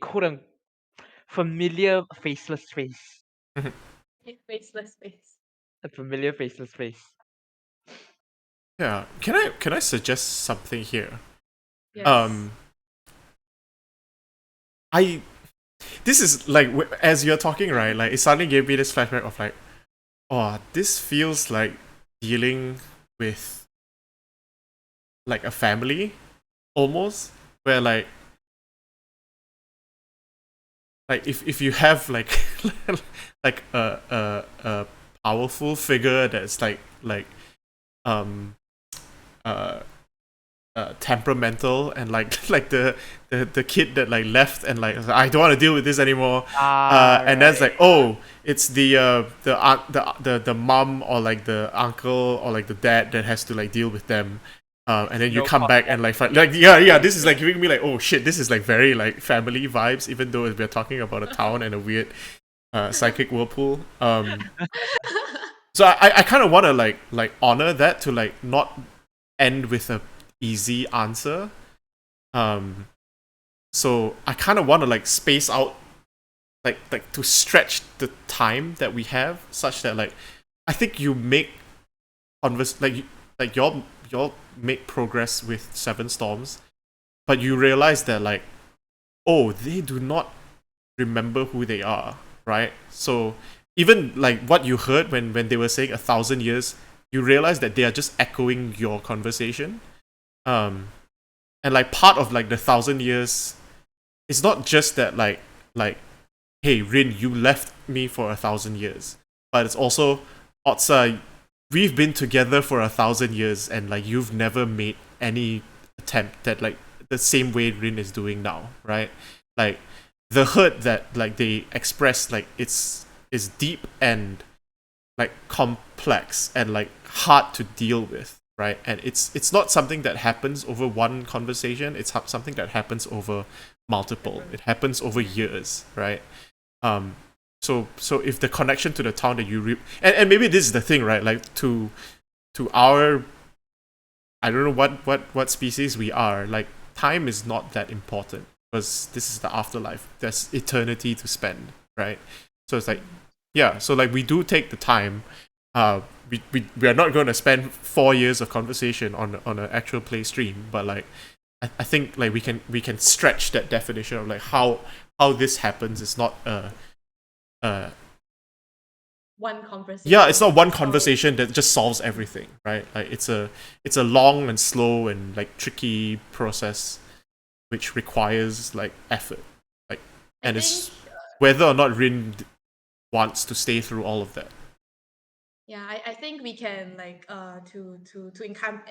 quote familiar faceless face, Mhm. A faceless face. a familiar faceless face. Yeah. Can I suggest something here? Yes. Um, I this is like as you're talking, right? Like it suddenly gave me this flashback of like, oh, this feels like dealing with like a family almost, where like if you have like like a powerful figure that's um uh temperamental and like like the kid that like left and like I don't want to deal with this anymore, Ah, and that's right. like, oh, it's the aunt the mom or like the uncle or like the dad that has to like deal with them, and then you No come back and context. like like yeah, this is like giving me like, oh shit, this is like very like family vibes, even though we're talking about a town and a weird psychic whirlpool. So I kind of want to like honor that, to like not end with a easy answer. Um, so I kind of want to like space out, like to stretch the time that we have, such that like I think you make like y'all make progress with Seven Storms, but you realize that like, oh, they do not remember who they are, right? So even like what you heard when they were saying 1,000 years, you realize that they are just echoing your conversation. Um, and like part of like the 1,000 years, it's not just that like hey Rin, you left me for 1,000 years, but it's also, Otsa, we've been together for 1,000 years and like you've never made any attempt that like the same way Rin is doing now, right? Like the hurt that like they express, like it's is deep and like complex and like hard to deal with, right? And it's not something that happens over one conversation, it's something that happens over multiple, it happens over years, right? um so if the connection to the town that you and maybe this is the thing, right? Like to our, I don't know what species we are, like time is not that important because this is the afterlife, there's eternity to spend, right? So it's like, yeah, so like we do take the time. We are not going to spend 4 years of conversation on an actual play stream, but like I think like we can stretch that definition of like how this happens. It's not uh One yeah, it's conversation. not one So conversation that just solves everything, right? Like it's a long and slow and like tricky process which requires like effort, like, I and think it's whether or not Rin wants to stay through all of that. yeah, I think we can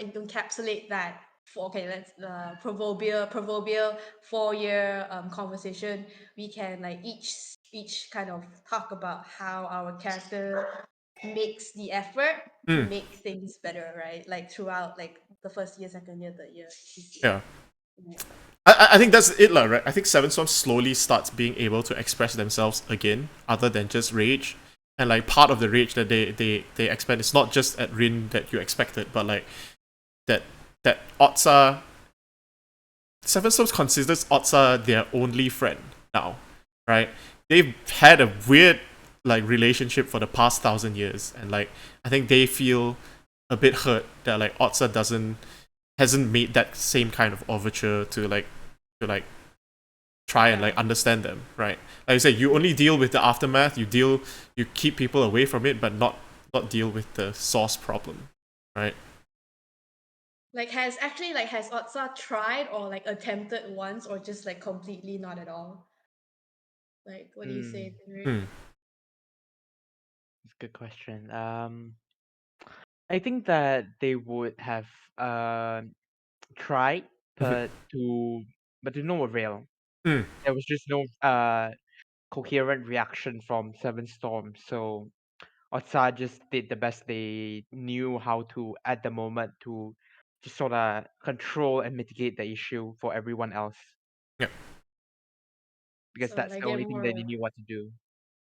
encapsulate that for okay, let's the proverbial 4 year conversation. We can like each kind of talk about how our character makes the effort to Mm, make things better, right? Like throughout like the first year, second year, third year, this year. yeah. I think that's it, lah, right? I think Seven Storm slowly starts being able to express themselves again, other than just rage. And like part of the rage that they expand is not just at Rin that you expected, but like that that Otsa, Seven Storms considers Otsa their only friend now, right? They've had a weird like relationship for the past 1,000 years, and like I think they feel a bit hurt that like Otsa doesn't hasn't made that same kind of overture to like try and Yeah. like understand them, right? Like you said, you only deal with the aftermath. You keep people away from it, but not deal with the source problem, right? Like has Otsa tried or like attempted once or just like completely not at all? Like, what do you say, Hmm, Rick? Hmm. that's a good question. I think that they would have tried, but to no avail. Hmm. There was just no coherent reaction from Seven Storms. So Otsa just did the best they knew how to at the moment to just sort of control and mitigate the issue for everyone else, Yeah. because So that's like the they're only thing that they more knew what to do.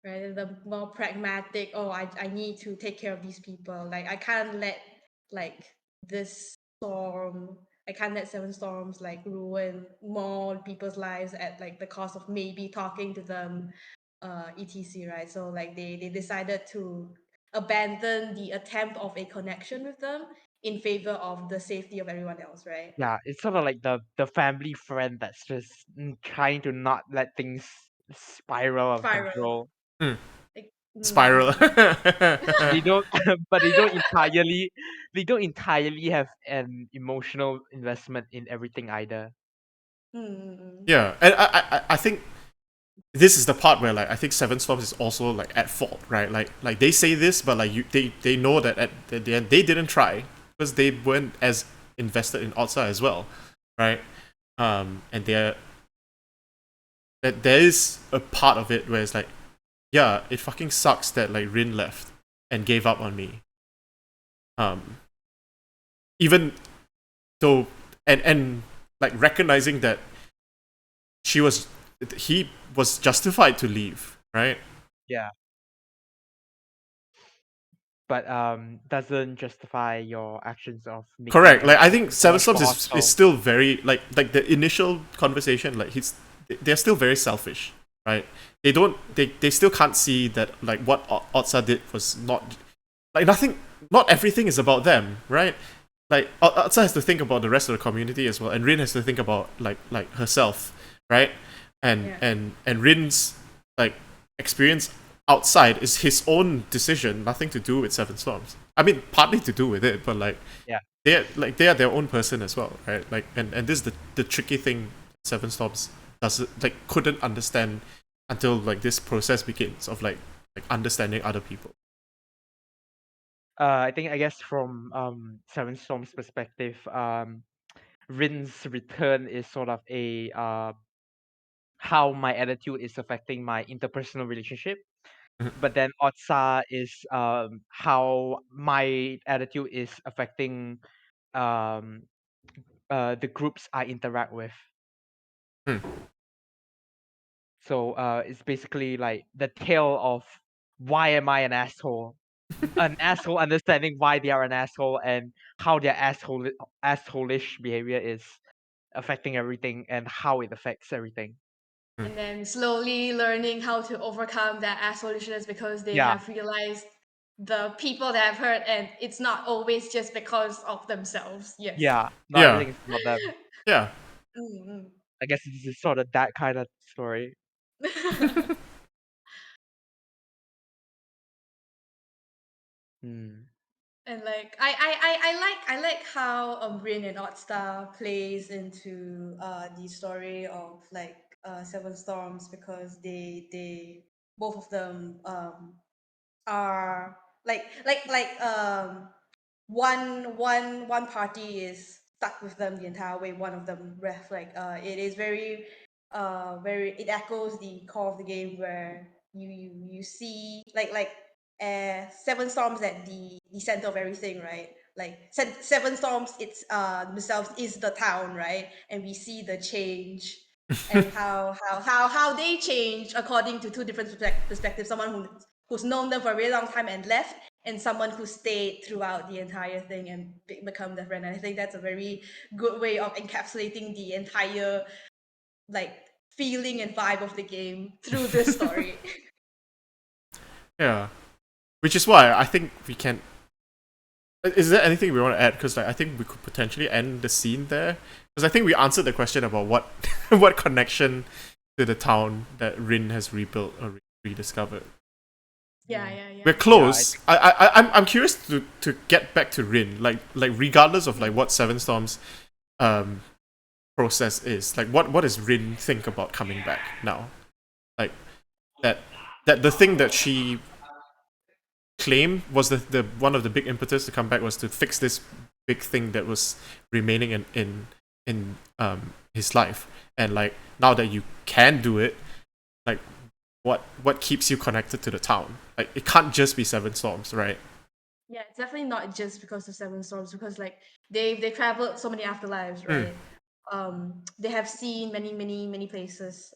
right, the more pragmatic. Oh, I need to take care of these people. Like I can't let like this storm. I can't let Seven Storms like ruin more people's lives at like the cost of maybe talking to them, etc. Right. So like they decided to abandon the attempt of a connection with them in favor of the safety of everyone else. Right. Yeah, it's sort of like the family friend that's just trying to not let things spiral out of Spiral. control. Hmm. Like. Spiral. They don't, but they don't entirely have an emotional investment in everything either. Mm. Yeah, and I think this is the part where like I think Seven Storms is also like at fault, right? Like they say this, but like they know that at the end they didn't try because they weren't as invested in Otsa as well, right? And there is a part of it where it's like, yeah, it fucking sucks that like Rin left and gave up on me. Um, even though and like recognizing that she was he was justified to leave, right? Yeah, but doesn't justify your actions of making Correct. Like I everything think so Seven much Storms more is hostile. still very like the initial conversation. Like they're still very selfish, right? They still can't see that like what Otsa did was not like nothing. Not everything is about them, right? Like Otsa has to think about the rest of the community as well, and Rin has to think about like herself, right? Yeah. And Rin's like experience outside is his own decision, nothing to do with Seven Storms. I mean, partly to do with it, but like Yeah. they are their own person as well, right? Like and this is the tricky thing Seven Storms does like couldn't understand until like this process begins of like understanding other people. I guess from Seven Storm's perspective, Rin's return is sort of a how my attitude is affecting my interpersonal relationship. Mhm. But then Otsa is how my attitude is affecting um the groups I interact with. Hmm. So it's basically like the tale of why am I an asshole? An asshole understanding why they are an asshole and how their assholeish behavior is affecting everything and how it affects everything. And then slowly learning how to overcome that assholishness because they Yeah, have realized the people they have hurt, and it's not always just because of themselves. Yes. yeah. Not Yeah, everything is about them. yeah, Mm. I guess this is sort of that kind of story. Hmm. And like I like how Rin and Ottstar plays into the story of like Seven Storms because they both of them are one party is stuck with them the entire way. One of them ref like it is very it echoes the core of the game where you see Seven Storms at the center of everything, right? Like Seven Storms, it's themselves is the town, right? And we see the change and how they change according to two different perspectives. Someone who's known them for a really long time and left, and someone who stayed throughout the entire thing and become their friend. And I think that's a very good way of encapsulating the entire like feeling and vibe of the game through this story. yeah. Which is why I think we can. Is there anything we want to add? Because like I think we could potentially end the scene there. Because I think we answered the question about what what connection to the town that Rin has rebuilt or rediscovered. Yeah, Hmm. yeah, yeah. We're Yeah, I close. think. I'm curious to get back to Rin. Like regardless of like what Seven Storms um process is. Like what does Rin think about coming back now? Like that the thing that she claimed was the one of the big impetus to come back was to fix this big thing that was remaining in his life. And like now that you can do it, like what keeps you connected to the town? Like it can't just be Seven Storms, right? Yeah, it's definitely not just because of Seven Storms, because like they traveled so many afterlives, right? They have seen many places.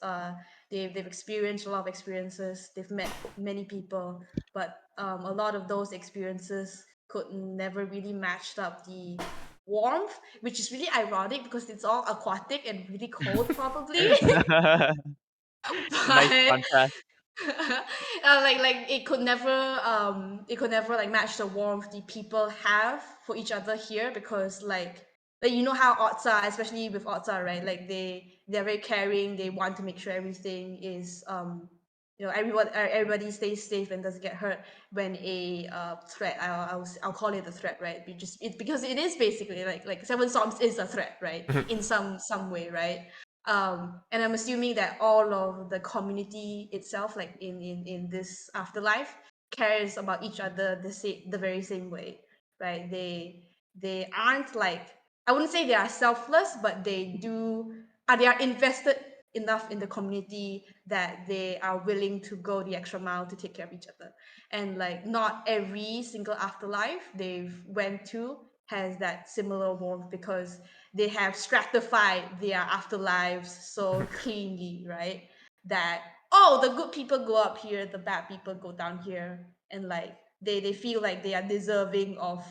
They've experienced a lot of experiences. They've met many people, but a lot of those experiences could never really matched up the warmth, which is really ironic because it's all aquatic and really cold, probably. Nice But contrast. like it could never like match the warmth the people have for each other here, because like you know how odds are, especially with odds are, right? Like they're very caring. They want to make sure everything is everybody stays safe and doesn't get hurt when a threat. I'll call it a threat, right? Because it is basically like Seven Storms is a threat, right? In some way, right? And I'm assuming that all of the community itself, like in this afterlife, cares about each other the very same way, right? They aren't like, I wouldn't say they are selfless, but they are invested enough in the community that they are willing to go the extra mile to take care of each other. And like not every single afterlife they've went to has that similar warmth, because they have stratified their afterlives so cleanly, right? That, oh, the good people go up here, the bad people go down here, and like they feel like they are deserving of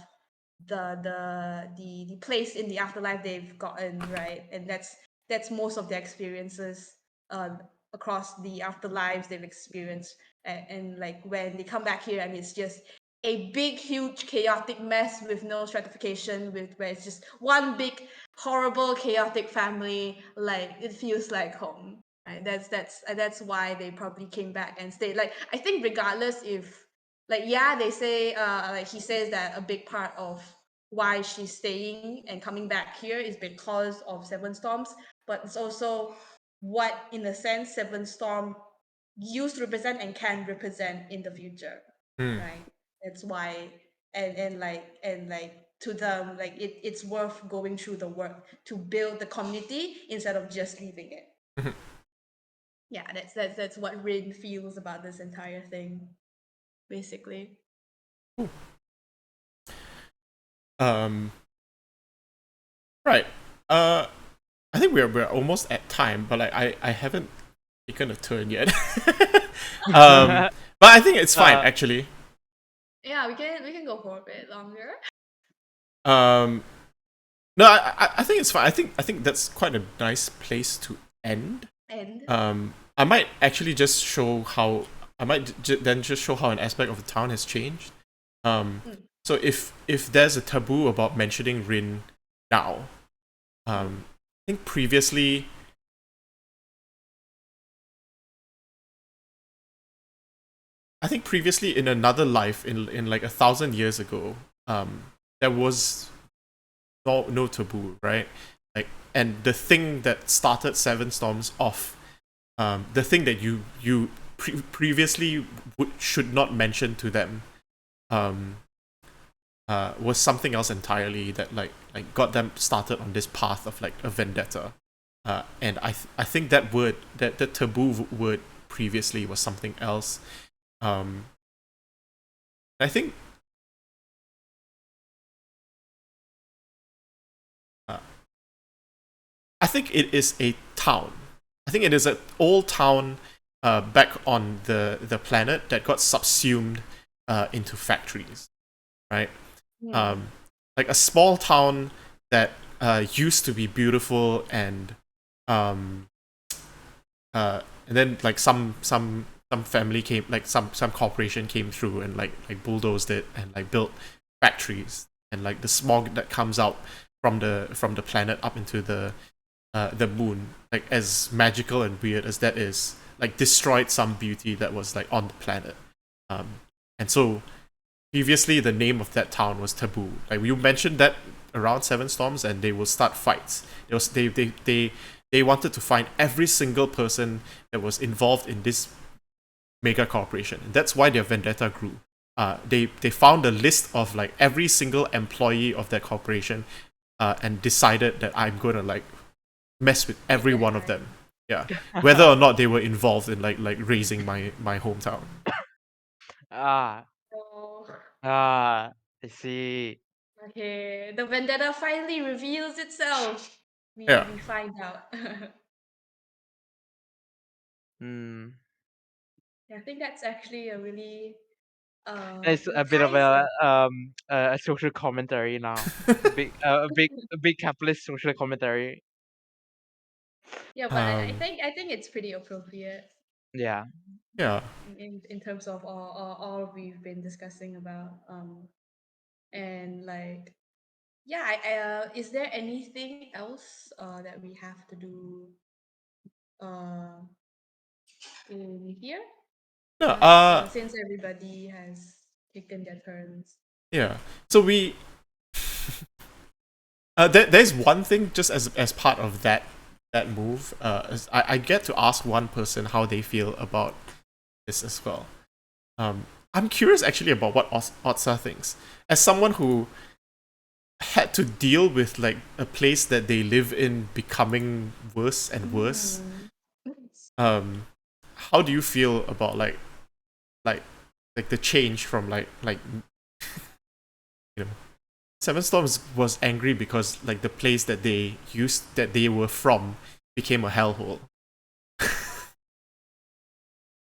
the place in the afterlife they've gotten, right? And that's most of their experiences uh, across the afterlives they've experienced. And like when they come back here and it's just a big huge chaotic mess with no stratification, with where it's just one big horrible chaotic family, like it feels like home, right? That's why they probably came back and stayed. Like I think regardless if, like, yeah, they say like he says that a big part of why she's staying and coming back here is because of Seven Storms, but it's also what in a sense Seven Storm used to represent and can represent in the future, Hmm. right? That's why. And like to them, like it's worth going through the work to build the community instead of just leaving it. Yeah, that's what Rin feels about this entire thing, basically. Um, right. Uh, I think we're almost at time, but like I haven't taken a turn yet. um, but I think it's fine uh, actually. Yeah, we can go for a bit longer. Um, no, I think it's fine. I think that's quite a nice place to end. And I might actually just show how I might then just show how an aspect of the town has changed. Um, mm, so if there's a taboo about mentioning Rin now, I think previously, in another life, in like 1,000 years ago, there was no taboo, right? Like, and the thing that started Seven Storms off, the thing that you previously should not mention to them, um, was something else entirely that like got them started on this path of like a vendetta. And I think that word, that the taboo word previously was something else. Um, I think uh, I think it is a town. I think it is an old town back on the planet that got subsumed into factories, right? mm, Um, like a small town that used to be beautiful, um, and then like some family came, like some corporation came through and like bulldozed it and like built factories, and like the smog that comes out from the planet up into the moon, like as magical and weird as that is, like destroyed some beauty that was like on the planet. Um, and so previously the name of that town was Taboo. Like you mentioned that around Seven Storms, and they will start fights. They wanted to find every single person that was involved in this mega corporation. And that's why their vendetta grew. They found a list of like every single employee of that corporation, and decided that I'm gonna like mess with every Get one of her. them. Yeah, whether or not they were involved in like raising my hometown. Ah, So, I see. okay, the vendetta finally reveals itself. We Yeah, we find out. Hmm. Yeah, I think that's actually a really It's it a bit of ties in. a social commentary now. A big capitalist social commentary. Yeah, but I um, think I think it's pretty appropriate Yeah. yeah. in terms of all we've been discussing about and like yeah is there anything else that we have to do uh in here No, like since everybody has taken their turns. yeah. So there's one thing just as part of that move. I get to ask one person how they feel about this as well. I'm curious actually about what Otsa thinks. As someone who had to deal with like a place that they live in becoming worse and worse, Mm. um, how do you feel about like like the change from like you know Seven Storms was angry because like the place that they were from became a hellhole.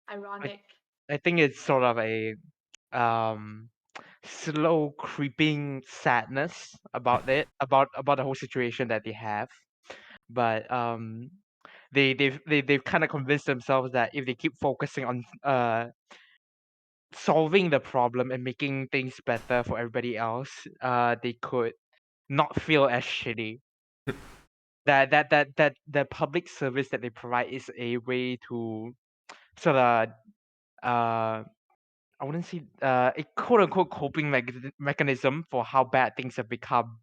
I Ironic. I think it's sort of a um slow creeping sadness about it, about the whole situation that they have. But they've kind of convinced themselves that if they keep focusing on solving the problem and making things better for everybody else, they could not feel as shitty. That the public service that they provide is a way to sort of I wouldn't say a quote unquote coping mechanism for how bad things have become.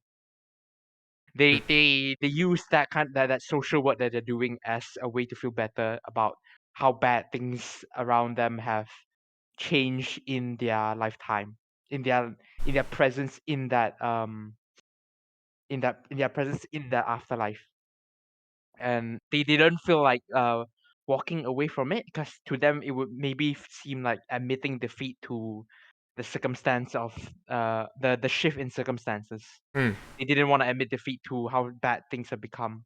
They use that social work that they're doing as a way to feel better about how bad things around them have changed in their lifetime, in their in their presence in their presence in the afterlife. And they didn't feel like walking away from it because to them it would maybe seem like admitting defeat to the circumstance of the shift in circumstances. Hmm. They didn't want to admit defeat to how bad things have become,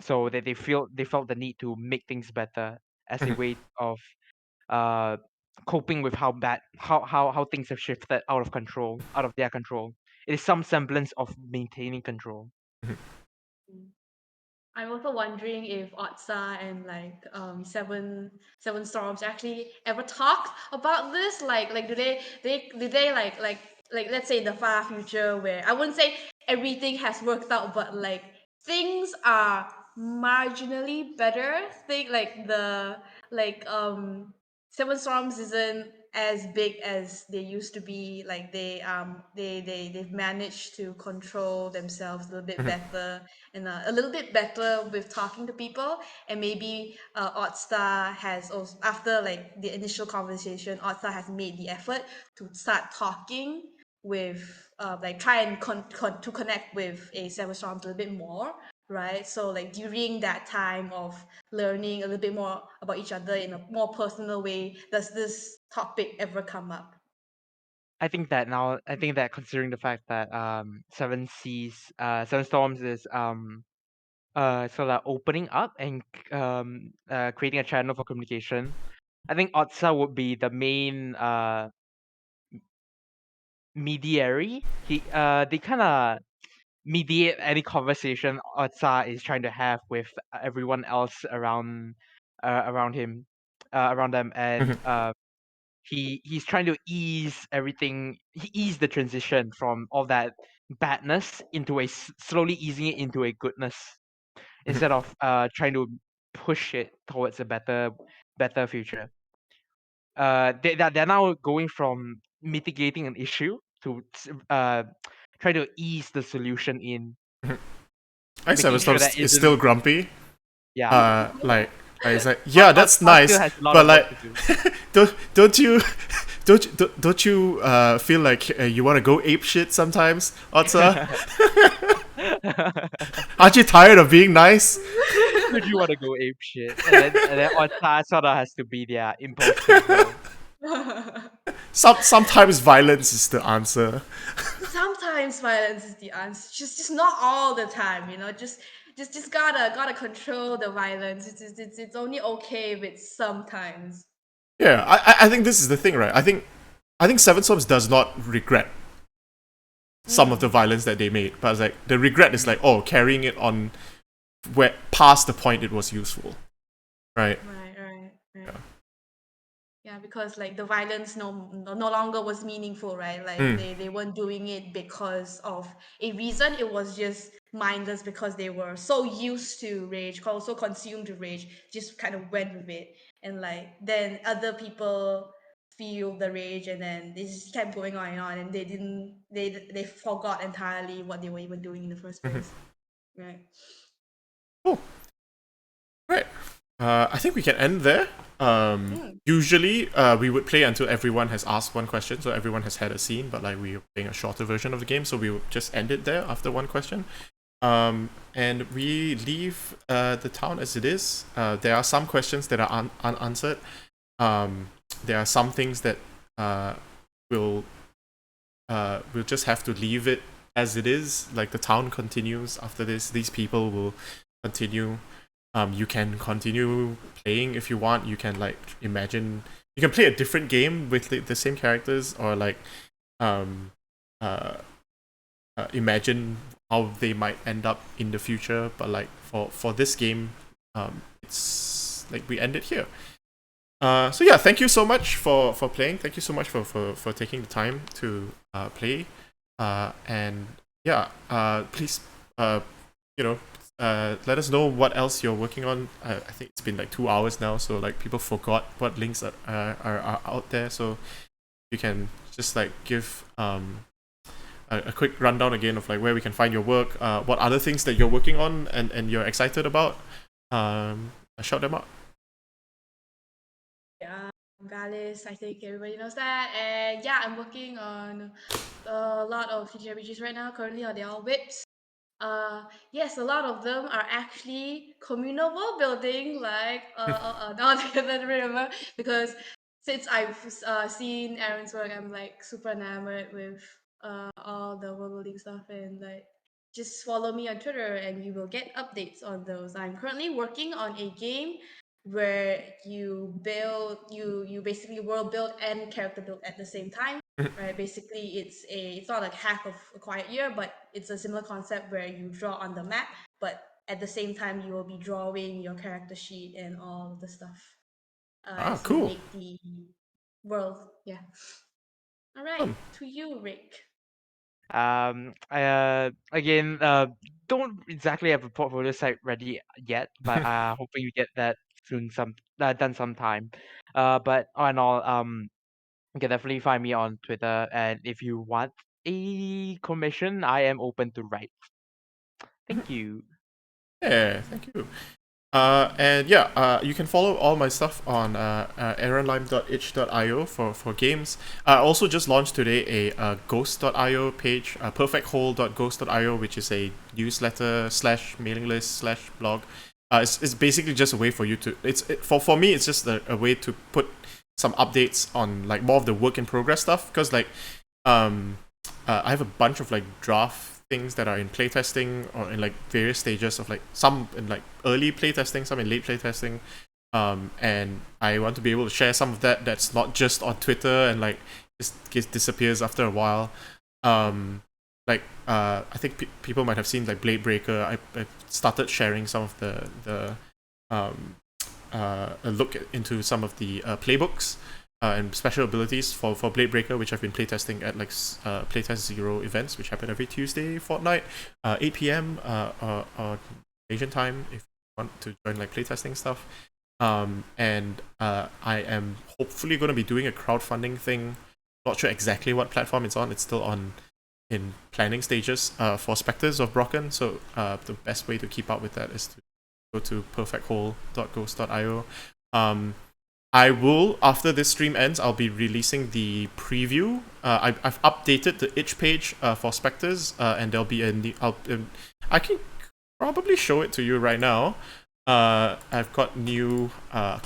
so that they felt the need to make things better as a Mhm. way of uh coping with how bad how things have shifted out of their control. It is some semblance of maintaining control. Mm. I'm also wondering if Otsa and like Seven Storms actually ever talked about this. Like do they like let's say in the far future where I wouldn't say everything has worked out, but like things are marginally better. Think like the like Seven Storms isn't as big as they used to be. Like they've managed to control themselves a little bit better and a little bit better with talking to people. And maybe Oddstar has also, after like the initial conversation, Oddstar has made the effort to start talking with like try and to connect with a Seven Storms a little bit more, right? So like during that time of learning a little bit more about each other in a more personal way, does this topic ever come up? I think that considering the fact that Seven Storms is sort of opening up and creating a channel for communication, I think Otsa would be the main mediary. They kind of mediate any conversation Otsa is trying to have with everyone else around him, around them, and Mhm. he's trying to ease the transition from all that badness into slowly easing it into a goodness, Mhm. instead of trying to push it towards a better future. They're now going from mitigating an issue to try to ease the solution in, I think Seven making sure that Storms is still isn't grumpy. yeah Like It's like, yeah, that's Art still nice, has a lot but of work like, to do. don't you don't you feel like you want to go ape shit sometimes, Otsa? Aren't you tired of being nice? Would you want to go ape shit? And then Ota sort of has to be their impulse control. Sometimes violence is the answer. Sometimes violence is the answer. Just not all the time, you know. Just gotta control the violence. It's only okay if it's sometimes. Yeah, I think this is the thing, right? I think Seven Storms does not regret some of the Mm. violence that they made, but it's like the regret is like, oh, carrying it on where past the point it was useful, right? Right. Yeah, because like the violence no longer was meaningful, right? Like Mm. they weren't doing it because of a reason. It was just mindless because they were so used to rage, so consumed with rage, just kind of went with it. And like then other people feel the rage and then they just kept going on and on and they forgot entirely what they were even doing in the first Mhm. place. Right. Cool. Right. I think we can end there. Mm. Usually, we would play until everyone has asked one question, so everyone has had a scene. But like we're playing a shorter version of the game, so we would just end it there after one question. And we leave the town as it is. There are some questions that are unanswered. Um, there are some things that will we'll just have to leave it as it is. Like the town continues after this. These people will continue. You can continue playing if you want. You can like imagine. You can play a different game with the same characters, or like um, uh, imagine how they might end up in the future. But like for this game, it's like we end it here. So yeah, thank you so much for playing. Thank you so much for taking the time to play. And yeah, please you know let us know what else you're working on. I think it's been like 2 hours now, so like people forgot what links are out there. So you can just like give a quick rundown again of like where we can find your work, what other things that you're working on and you're excited about. Shout them out. Yeah, Valis, I think everybody knows that. And yeah, I'm working on a lot of TTRPGs right now. Currently, they are all whips. Yes, a lot of them are actually communal world building, like now I can't remember because since I've seen Aaron's work, I'm like super enamored with all the world building stuff and like just follow me on Twitter and you will get updates on those. I'm currently working on a game where you basically world build and character build at the same time, right? Basically it's not like hack of a quiet year, but it's a similar concept where you draw on the map, but at the same time you will be drawing your character sheet and all of the stuff Ah, as you cool. make the world. Yeah. All right, Fun. to you, Rick. Again, don't exactly have a portfolio site ready yet, but hoping you get that soon, done sometime. But all in all, you can definitely find me on Twitter, and if you want a commission, I am open to write. Thank you. Yeah, thank you. And yeah, you can follow all my stuff on aaronlime.itch.io for games. I also just launched today a ghost.io page, perfecthole.ghost.io, which is a newsletter slash mailing list slash blog. It's basically just a way for you to for me it's just a way to put some updates on like more of the work in progress stuff, because like I have a bunch of like draft things that are in playtesting or in like various stages of like some in like early playtesting, some in late playtesting. And I want to be able to share some of that that's not just on Twitter and like just disappears after a while. I think people might have seen like Blade Breaker. I started sharing some of the a look into some of the playbooks and special abilities for Blade Breaker, which I've been playtesting at like Playtest Zero events, which happen every Tuesday fortnight, 8 p.m. Asian time, if you want to join like playtesting stuff. And I am hopefully going to be doing a crowdfunding thing. Not sure exactly what platform it's on. It's still on in planning stages for Spectres of Brocken. So the best way to keep up with that is to go to perfecthole.ghost.io. I will, after this stream ends, I'll be releasing the preview. I've updated the itch page for Spectres, and there'll be I can probably show it to you right now. I've got new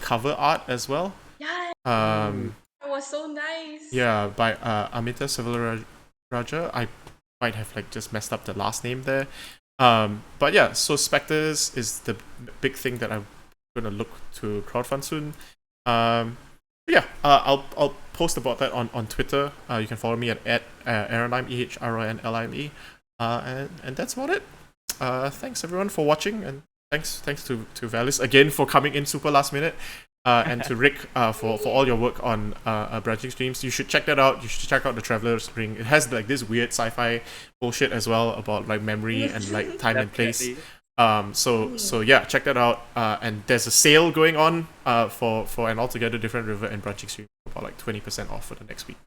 cover art as well. Yeah, Um, it was so nice. yeah, by Amita Raja. I might have like just messed up the last name there. But yeah, so Spectres is the big thing that I'm gonna look to crowdfund soon. Yeah, I'll post about that on Twitter. You can follow me at Ehronlime, EHRONLIME. And that's about it. Thanks everyone for watching, and thanks to Valis again for coming in super last minute. And to Rick for all your work on branching streams. You should check that out. You should check out the Traveler's Ring. It has like this weird sci-fi bullshit as well about like memory and like time and place. So yeah, check that out. And there's a sale going on for an altogether different river and branching stream, about like 20% off for the next week.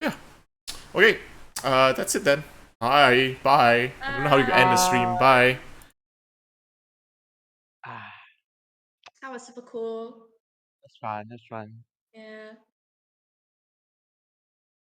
Yeah. Okay. That's it then. Bye. I don't know how you end the stream. Bye. Ah, That was super cool. that's fun. That's fun. Yeah.